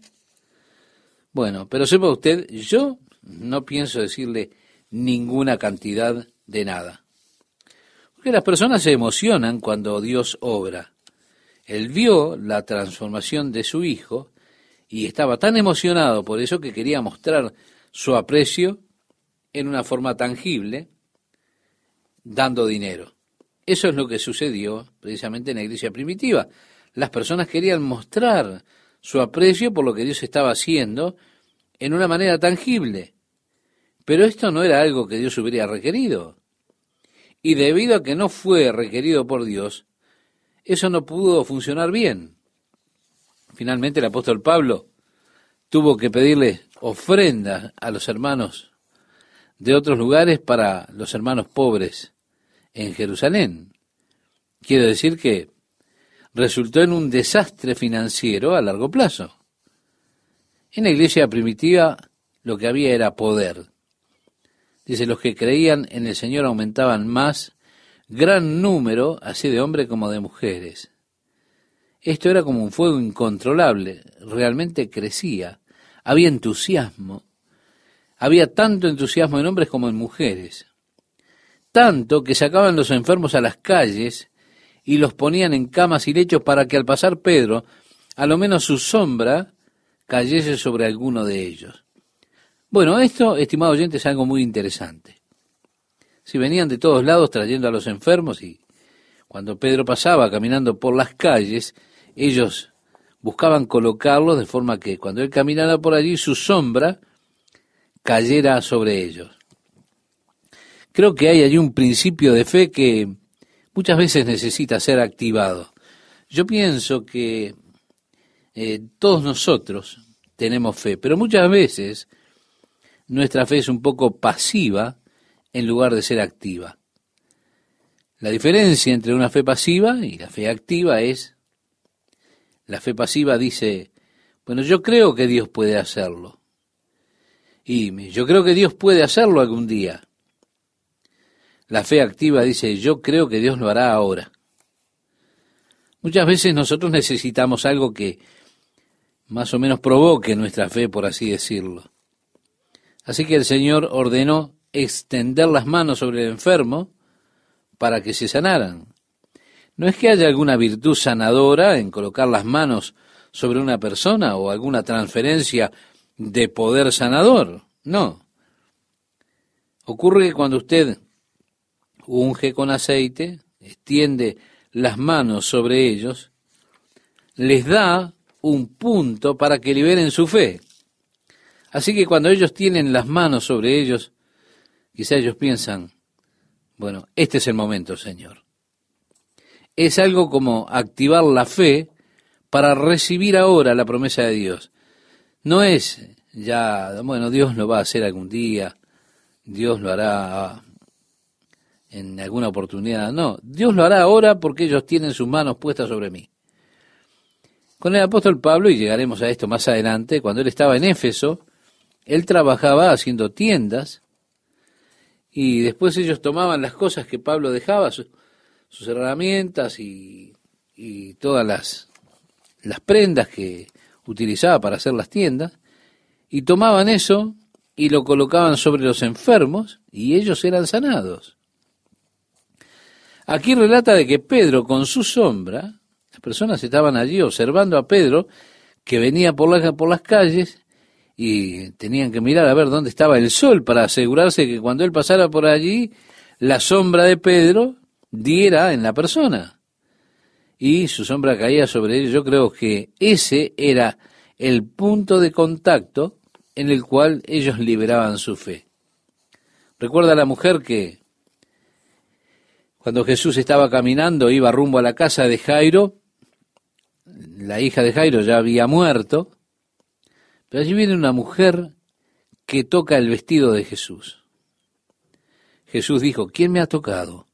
bueno, pero sepa usted, yo no pienso decirle ninguna cantidad de nada. Porque las personas se emocionan cuando Dios obra. Él vio la transformación de su hijo y estaba tan emocionado por eso que quería mostrar su aprecio en una forma tangible, dando dinero. Eso es lo que sucedió precisamente en la iglesia primitiva. Las personas querían mostrar su aprecio por lo que Dios estaba haciendo en una manera tangible. Pero esto no era algo que Dios hubiera requerido. Y debido a que no fue requerido por Dios, eso no pudo funcionar bien. Finalmente el apóstol Pablo tuvo que pedirle ofrendas a los hermanos de otros lugares para los hermanos pobres en Jerusalén. Quiero decir que resultó en un desastre financiero a largo plazo. En la iglesia primitiva lo que había era poder. Dice, los que creían en el Señor aumentaban más, gran número, así de hombres como de mujeres. Esto era como un fuego incontrolable, realmente crecía. Había entusiasmo. Había tanto entusiasmo en hombres como en mujeres. Tanto que sacaban los enfermos a las calles y los ponían en camas y lechos para que al pasar Pedro, a lo menos su sombra cayese sobre alguno de ellos. Bueno, esto, estimado oyente, es algo muy interesante. Si venían de todos lados trayendo a los enfermos y cuando Pedro pasaba caminando por las calles, ellos buscaban colocarlos de forma que cuando él caminara por allí su sombra cayera sobre ellos. Creo que hay allí un principio de fe que muchas veces necesita ser activado. Yo pienso que todos nosotros tenemos fe, pero muchas veces nuestra fe es un poco pasiva en lugar de ser activa. La diferencia entre una fe pasiva y la fe activa es, la fe pasiva dice, bueno, yo creo que Dios puede hacerlo. Y yo creo que Dios puede hacerlo algún día. La fe activa dice, yo creo que Dios lo hará ahora. Muchas veces nosotros necesitamos algo que más o menos provoque nuestra fe, por así decirlo. Así que el Señor ordenó extender las manos sobre el enfermo para que se sanaran. No es que haya alguna virtud sanadora en colocar las manos sobre una persona o alguna transferencia de poder sanador, no. Ocurre que cuando usted unge con aceite, extiende las manos sobre ellos, les da un punto para que liberen su fe. Así que cuando ellos tienen las manos sobre ellos, quizá ellos piensan, bueno, este es el momento, Señor. Es algo como activar la fe para recibir ahora la promesa de Dios. No es ya, bueno, Dios lo va a hacer algún día, Dios lo hará en alguna oportunidad. No, Dios lo hará ahora porque ellos tienen sus manos puestas sobre mí. Con el apóstol Pablo, y llegaremos a esto más adelante, cuando él estaba en Éfeso, él trabajaba haciendo tiendas, y después ellos tomaban las cosas que Pablo dejaba, sus herramientas y todas las prendas que utilizaba para hacer las tiendas, y tomaban eso y lo colocaban sobre los enfermos, y ellos eran sanados. Aquí relata de que Pedro, con su sombra, las personas estaban allí observando a Pedro, que venía por las calles, y tenían que mirar a ver dónde estaba el sol para asegurarse que cuando él pasara por allí, la sombra de Pedro diera en la persona. Y su sombra caía sobre ellos. Yo creo que ese era el punto de contacto en el cual ellos liberaban su fe. Recuerda a la mujer que cuando Jesús estaba caminando, iba rumbo a la casa de Jairo, la hija de Jairo ya había muerto, pero allí viene una mujer que toca el vestido de Jesús. Jesús dijo, ¿quién me ha tocado?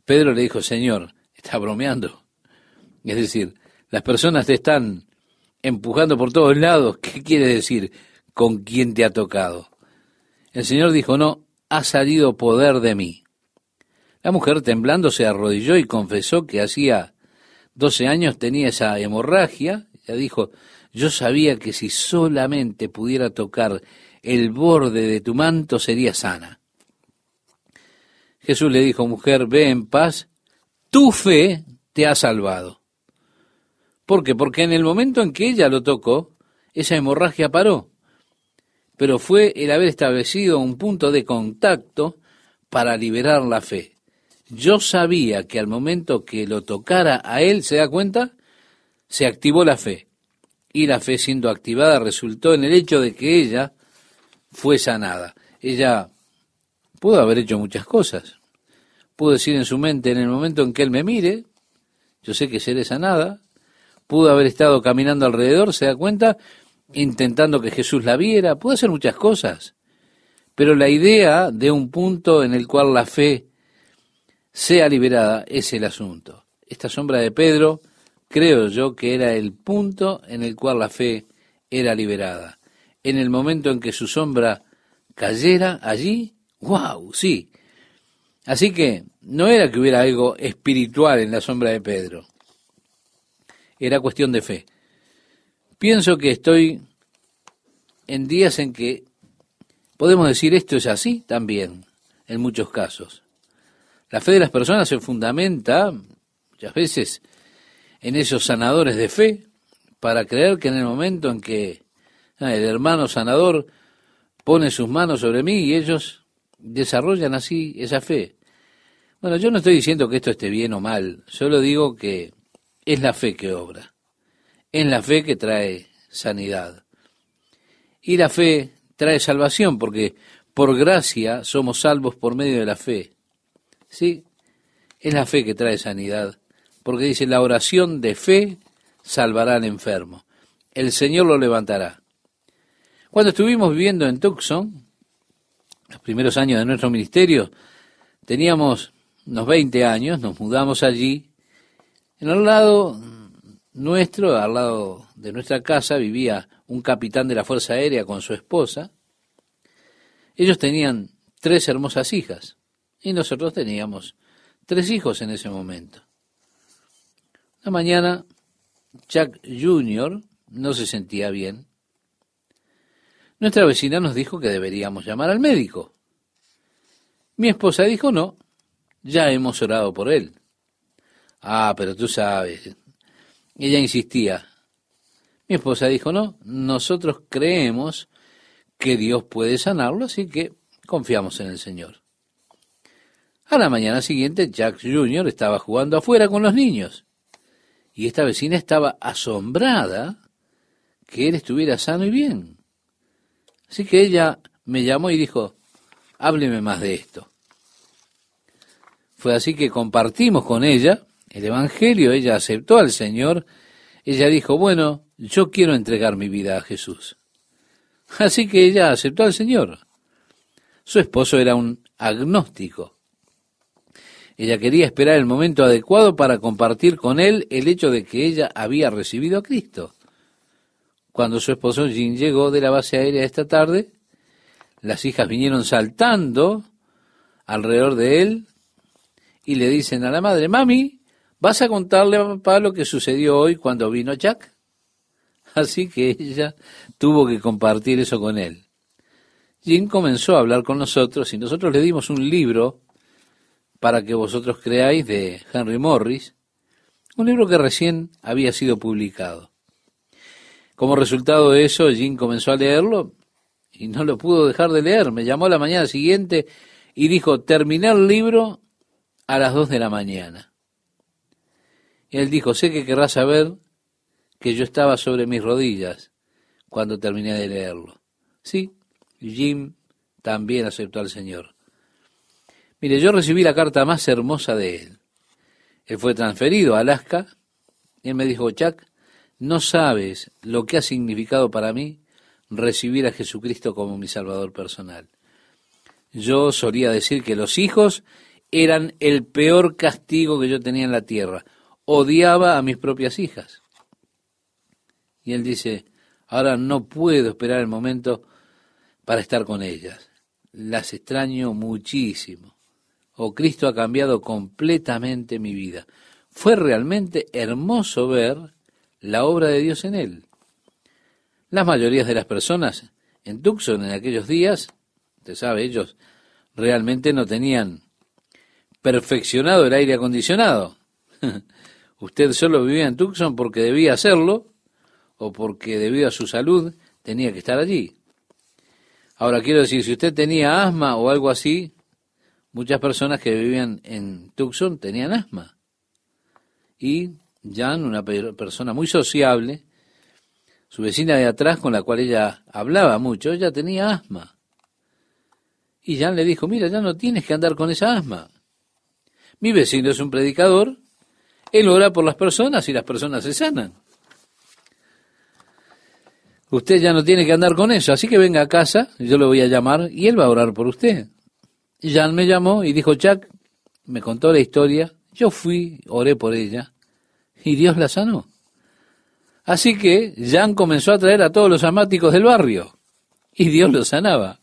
Pedro le dijo, Señor, está bromeando. Es decir, las personas te están empujando por todos lados. ¿Qué quiere decir con quién te ha tocado? El Señor dijo, no, ha salido poder de mí. La mujer temblando se arrodilló y confesó que hacía 12 años tenía esa hemorragia. Ella dijo, yo sabía que si solamente pudiera tocar el borde de tu manto sería sana. Jesús le dijo, mujer, ve en paz, tu fe te ha salvado. ¿Por qué? Porque en el momento en que ella lo tocó, esa hemorragia paró. Pero fue el haber establecido un punto de contacto para liberar la fe. Yo sabía que al momento que lo tocara a él, ¿se da cuenta? Se activó la fe. Y la fe siendo activada resultó en el hecho de que ella fue sanada. Ella pudo haber hecho muchas cosas. Pudo decir en su mente, en el momento en que él me mire, yo sé que seré sanada. Pudo haber estado caminando alrededor, ¿se da cuenta? Intentando que Jesús la viera. Pudo hacer muchas cosas. Pero la idea de un punto en el cual la fe sea liberada es el asunto. Esta sombra de Pedro, creo yo que era el punto en el cual la fe era liberada. En el momento en que su sombra cayera allí, ¡wow! Sí. Así que no era que hubiera algo espiritual en la sombra de Pedro. Era cuestión de fe. Pienso que estoy en días en que podemos decir esto es así también, en muchos casos. La fe de las personas se fundamenta muchas veces en esos sanadores de fe para creer que en el momento en que el hermano sanador pone sus manos sobre mí y ellos desarrollan así esa fe. Bueno, yo no estoy diciendo que esto esté bien o mal, solo digo que es la fe que obra, es la fe que trae sanidad. Y la fe trae salvación porque por gracia somos salvos por medio de la fe. ¿Sí? Es la fe que trae sanidad, porque dice, la oración de fe salvará al enfermo. El Señor lo levantará. Cuando estuvimos viviendo en Tucson, los primeros años de nuestro ministerio, teníamos unos 20 años, nos mudamos allí. En el lado nuestro, al lado de nuestra casa, vivía un capitán de la Fuerza Aérea con su esposa. Ellos tenían 3 hermosas hijas y nosotros teníamos 3 hijos en ese momento. Una mañana, Chuck Jr. no se sentía bien. Nuestra vecina nos dijo que deberíamos llamar al médico. Mi esposa dijo, no, ya hemos orado por él. Ah, pero tú sabes. Ella insistía. Mi esposa dijo, no, nosotros creemos que Dios puede sanarlo, así que confiamos en el Señor. A la mañana siguiente, Jack Jr. estaba jugando afuera con los niños. Y esta vecina estaba asombrada que él estuviera sano y bien. Así que ella me llamó y dijo, hábleme más de esto. Fue así que compartimos con ella el Evangelio, ella aceptó al Señor, ella dijo, bueno, yo quiero entregar mi vida a Jesús. Así que ella aceptó al Señor. Su esposo era un agnóstico. Ella quería esperar el momento adecuado para compartir con él el hecho de que ella había recibido a Cristo. Cuando su esposo Jim llegó de la base aérea esta tarde, las hijas vinieron saltando alrededor de él y le dicen a la madre, mami, ¿vas a contarle a papá lo que sucedió hoy cuando vino Jack? Así que ella tuvo que compartir eso con él. Jim comenzó a hablar con nosotros y nosotros le dimos un libro para que vosotros creáis de Henry Morris, un libro que recién había sido publicado. Como resultado de eso, Jim comenzó a leerlo y no lo pudo dejar de leer. Me llamó la mañana siguiente y dijo, terminé el libro a las 2 de la mañana. Y él dijo, sé que querrás saber que yo estaba sobre mis rodillas cuando terminé de leerlo. Sí, Jim también aceptó al Señor. Mire, yo recibí la carta más hermosa de él. Él fue transferido a Alaska y él me dijo, Chuck, no sabes lo que ha significado para mí recibir a Jesucristo como mi Salvador personal. Yo solía decir que los hijos eran el peor castigo que yo tenía en la tierra. Odiaba a mis propias hijas. Y él dice, ahora no puedo esperar el momento para estar con ellas. Las extraño muchísimo. Oh, Cristo ha cambiado completamente mi vida. Fue realmente hermoso ver la obra de Dios en él. Las mayorías de las personas en Tucson en aquellos días, usted sabe, ellos realmente no tenían perfeccionado el aire acondicionado. Usted solo vivía en Tucson porque debía hacerlo o porque debido a su salud tenía que estar allí. Ahora quiero decir, si usted tenía asma o algo así, muchas personas que vivían en Tucson tenían asma. Y Jan, una persona muy sociable, su vecina de atrás con la cual ella hablaba mucho, ella tenía asma. Y Jan le dijo, mira, ya no tienes que andar con esa asma. Mi vecino es un predicador, él ora por las personas y las personas se sanan. Usted ya no tiene que andar con eso, así que venga a casa, yo lo voy a llamar y él va a orar por usted. Y Jan me llamó y dijo, Chuck, me contó la historia, yo fui, oré por ella y Dios la sanó. Así que Jan comenzó a traer a todos los asmáticos del barrio y Dios los sanaba.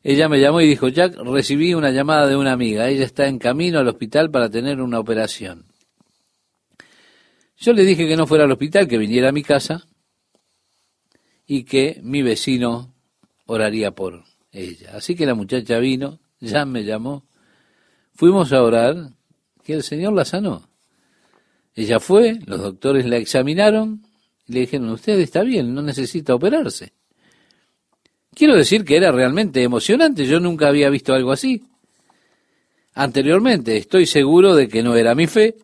Ella me llamó y dijo, Jack, recibí una llamada de una amiga. Ella está en camino al hospital para tener una operación. Yo le dije que no fuera al hospital, que viniera a mi casa y que mi vecino oraría por ella. Así que la muchacha vino, Jack me llamó, fuimos a orar, que el Señor la sanó. Ella fue, los doctores la examinaron y le dijeron, usted está bien, no necesita operarse. Quiero decir que era realmente emocionante, yo nunca había visto algo así. Anteriormente, estoy seguro de que no era mi fe,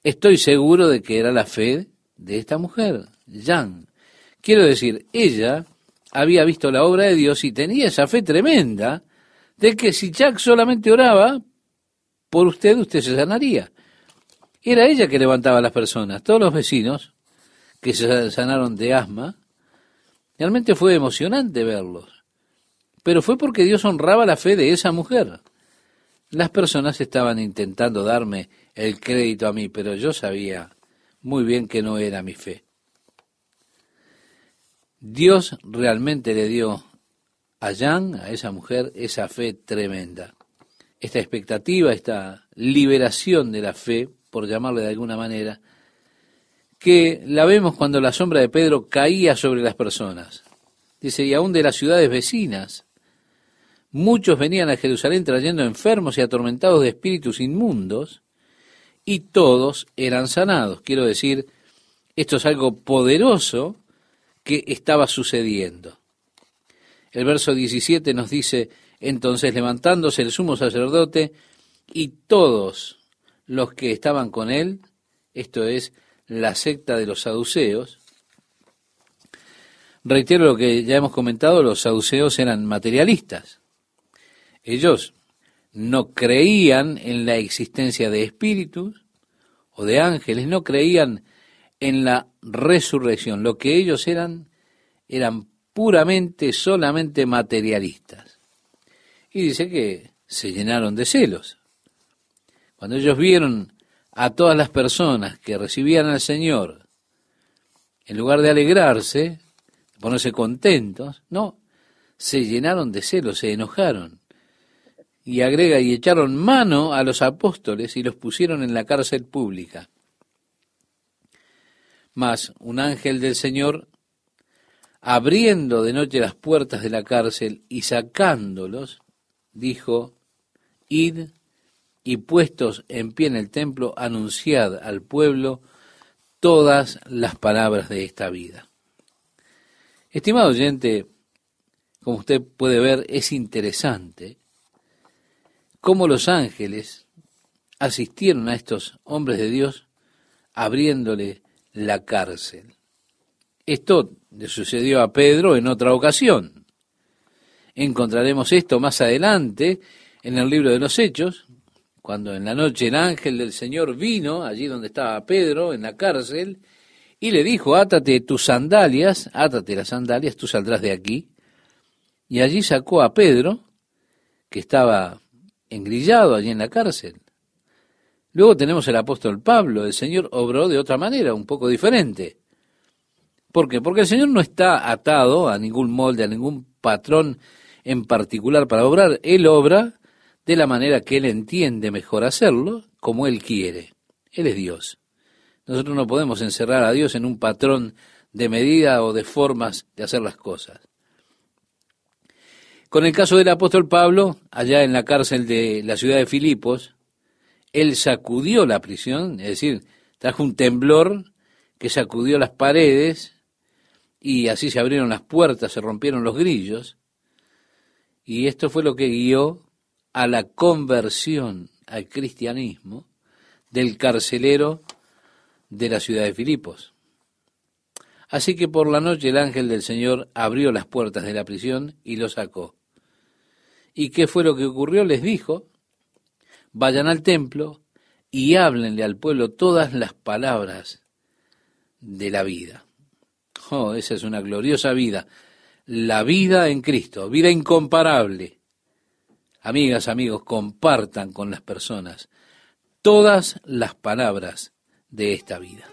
estoy seguro de que era la fe de esta mujer, Jan. Quiero decir, ella había visto la obra de Dios y tenía esa fe tremenda de que si Jack solamente oraba por usted, usted se sanaría. Era ella que levantaba a las personas. Todos los vecinos que se sanaron de asma, realmente fue emocionante verlos. Pero fue porque Dios honraba la fe de esa mujer. Las personas estaban intentando darme el crédito a mí, pero yo sabía muy bien que no era mi fe. Dios realmente le dio a Jan, a esa mujer, esa fe tremenda. Esta expectativa, esta liberación de la fe, por llamarle de alguna manera, que la vemos cuando la sombra de Pedro caía sobre las personas. Dice, y aún de las ciudades vecinas, muchos venían a Jerusalén trayendo enfermos y atormentados de espíritus inmundos, y todos eran sanados. Quiero decir, esto es algo poderoso que estaba sucediendo. El verso 17 nos dice, entonces levantándose el sumo sacerdote y todos los que estaban con él, esto es, la secta de los saduceos. Reitero lo que ya hemos comentado, los saduceos eran materialistas. Ellos no creían en la existencia de espíritus o de ángeles, no creían en la resurrección. Lo que ellos eran puramente, solamente materialistas. Y dice que se llenaron de celos. Cuando ellos vieron a todas las personas que recibían al Señor, en lugar de alegrarse, de ponerse contentos, no, se llenaron de celos, se enojaron. Y agrega, y echaron mano a los apóstoles y los pusieron en la cárcel pública. Mas un ángel del Señor, abriendo de noche las puertas de la cárcel y sacándolos, dijo, id y puestos en pie en el templo, anunciad al pueblo todas las palabras de esta vida. Estimado oyente, como usted puede ver, es interesante cómo los ángeles asistieron a estos hombres de Dios abriéndole la cárcel. Esto le sucedió a Pedro en otra ocasión. Encontraremos esto más adelante en el libro de los Hechos, cuando en la noche el ángel del Señor vino allí donde estaba Pedro, en la cárcel, y le dijo, átate las sandalias, tú saldrás de aquí. Y allí sacó a Pedro, que estaba engrillado allí en la cárcel. Luego tenemos el apóstol Pablo. El Señor obró de otra manera, un poco diferente. ¿Por qué? Porque el Señor no está atado a ningún molde, a ningún patrón en particular para obrar. Él obra de la manera que Él entiende mejor hacerlo, como Él quiere. Él es Dios. Nosotros no podemos encerrar a Dios en un patrón de medida o de formas de hacer las cosas. Con el caso del apóstol Pablo, allá en la cárcel de la ciudad de Filipos, él sacudió la prisión, es decir, trajo un temblor que sacudió las paredes y así se abrieron las puertas, se rompieron los grillos, y esto fue lo que guió a la conversión al cristianismo del carcelero de la ciudad de Filipos. Así que por la noche el ángel del Señor abrió las puertas de la prisión y lo sacó. ¿Y qué fue lo que ocurrió? Les dijo, vayan al templo y háblenle al pueblo todas las palabras de la vida. Oh, esa es una gloriosa vida. La vida en Cristo, vida incomparable. Amigas, amigos, compartan con las personas todas las palabras de esta vida.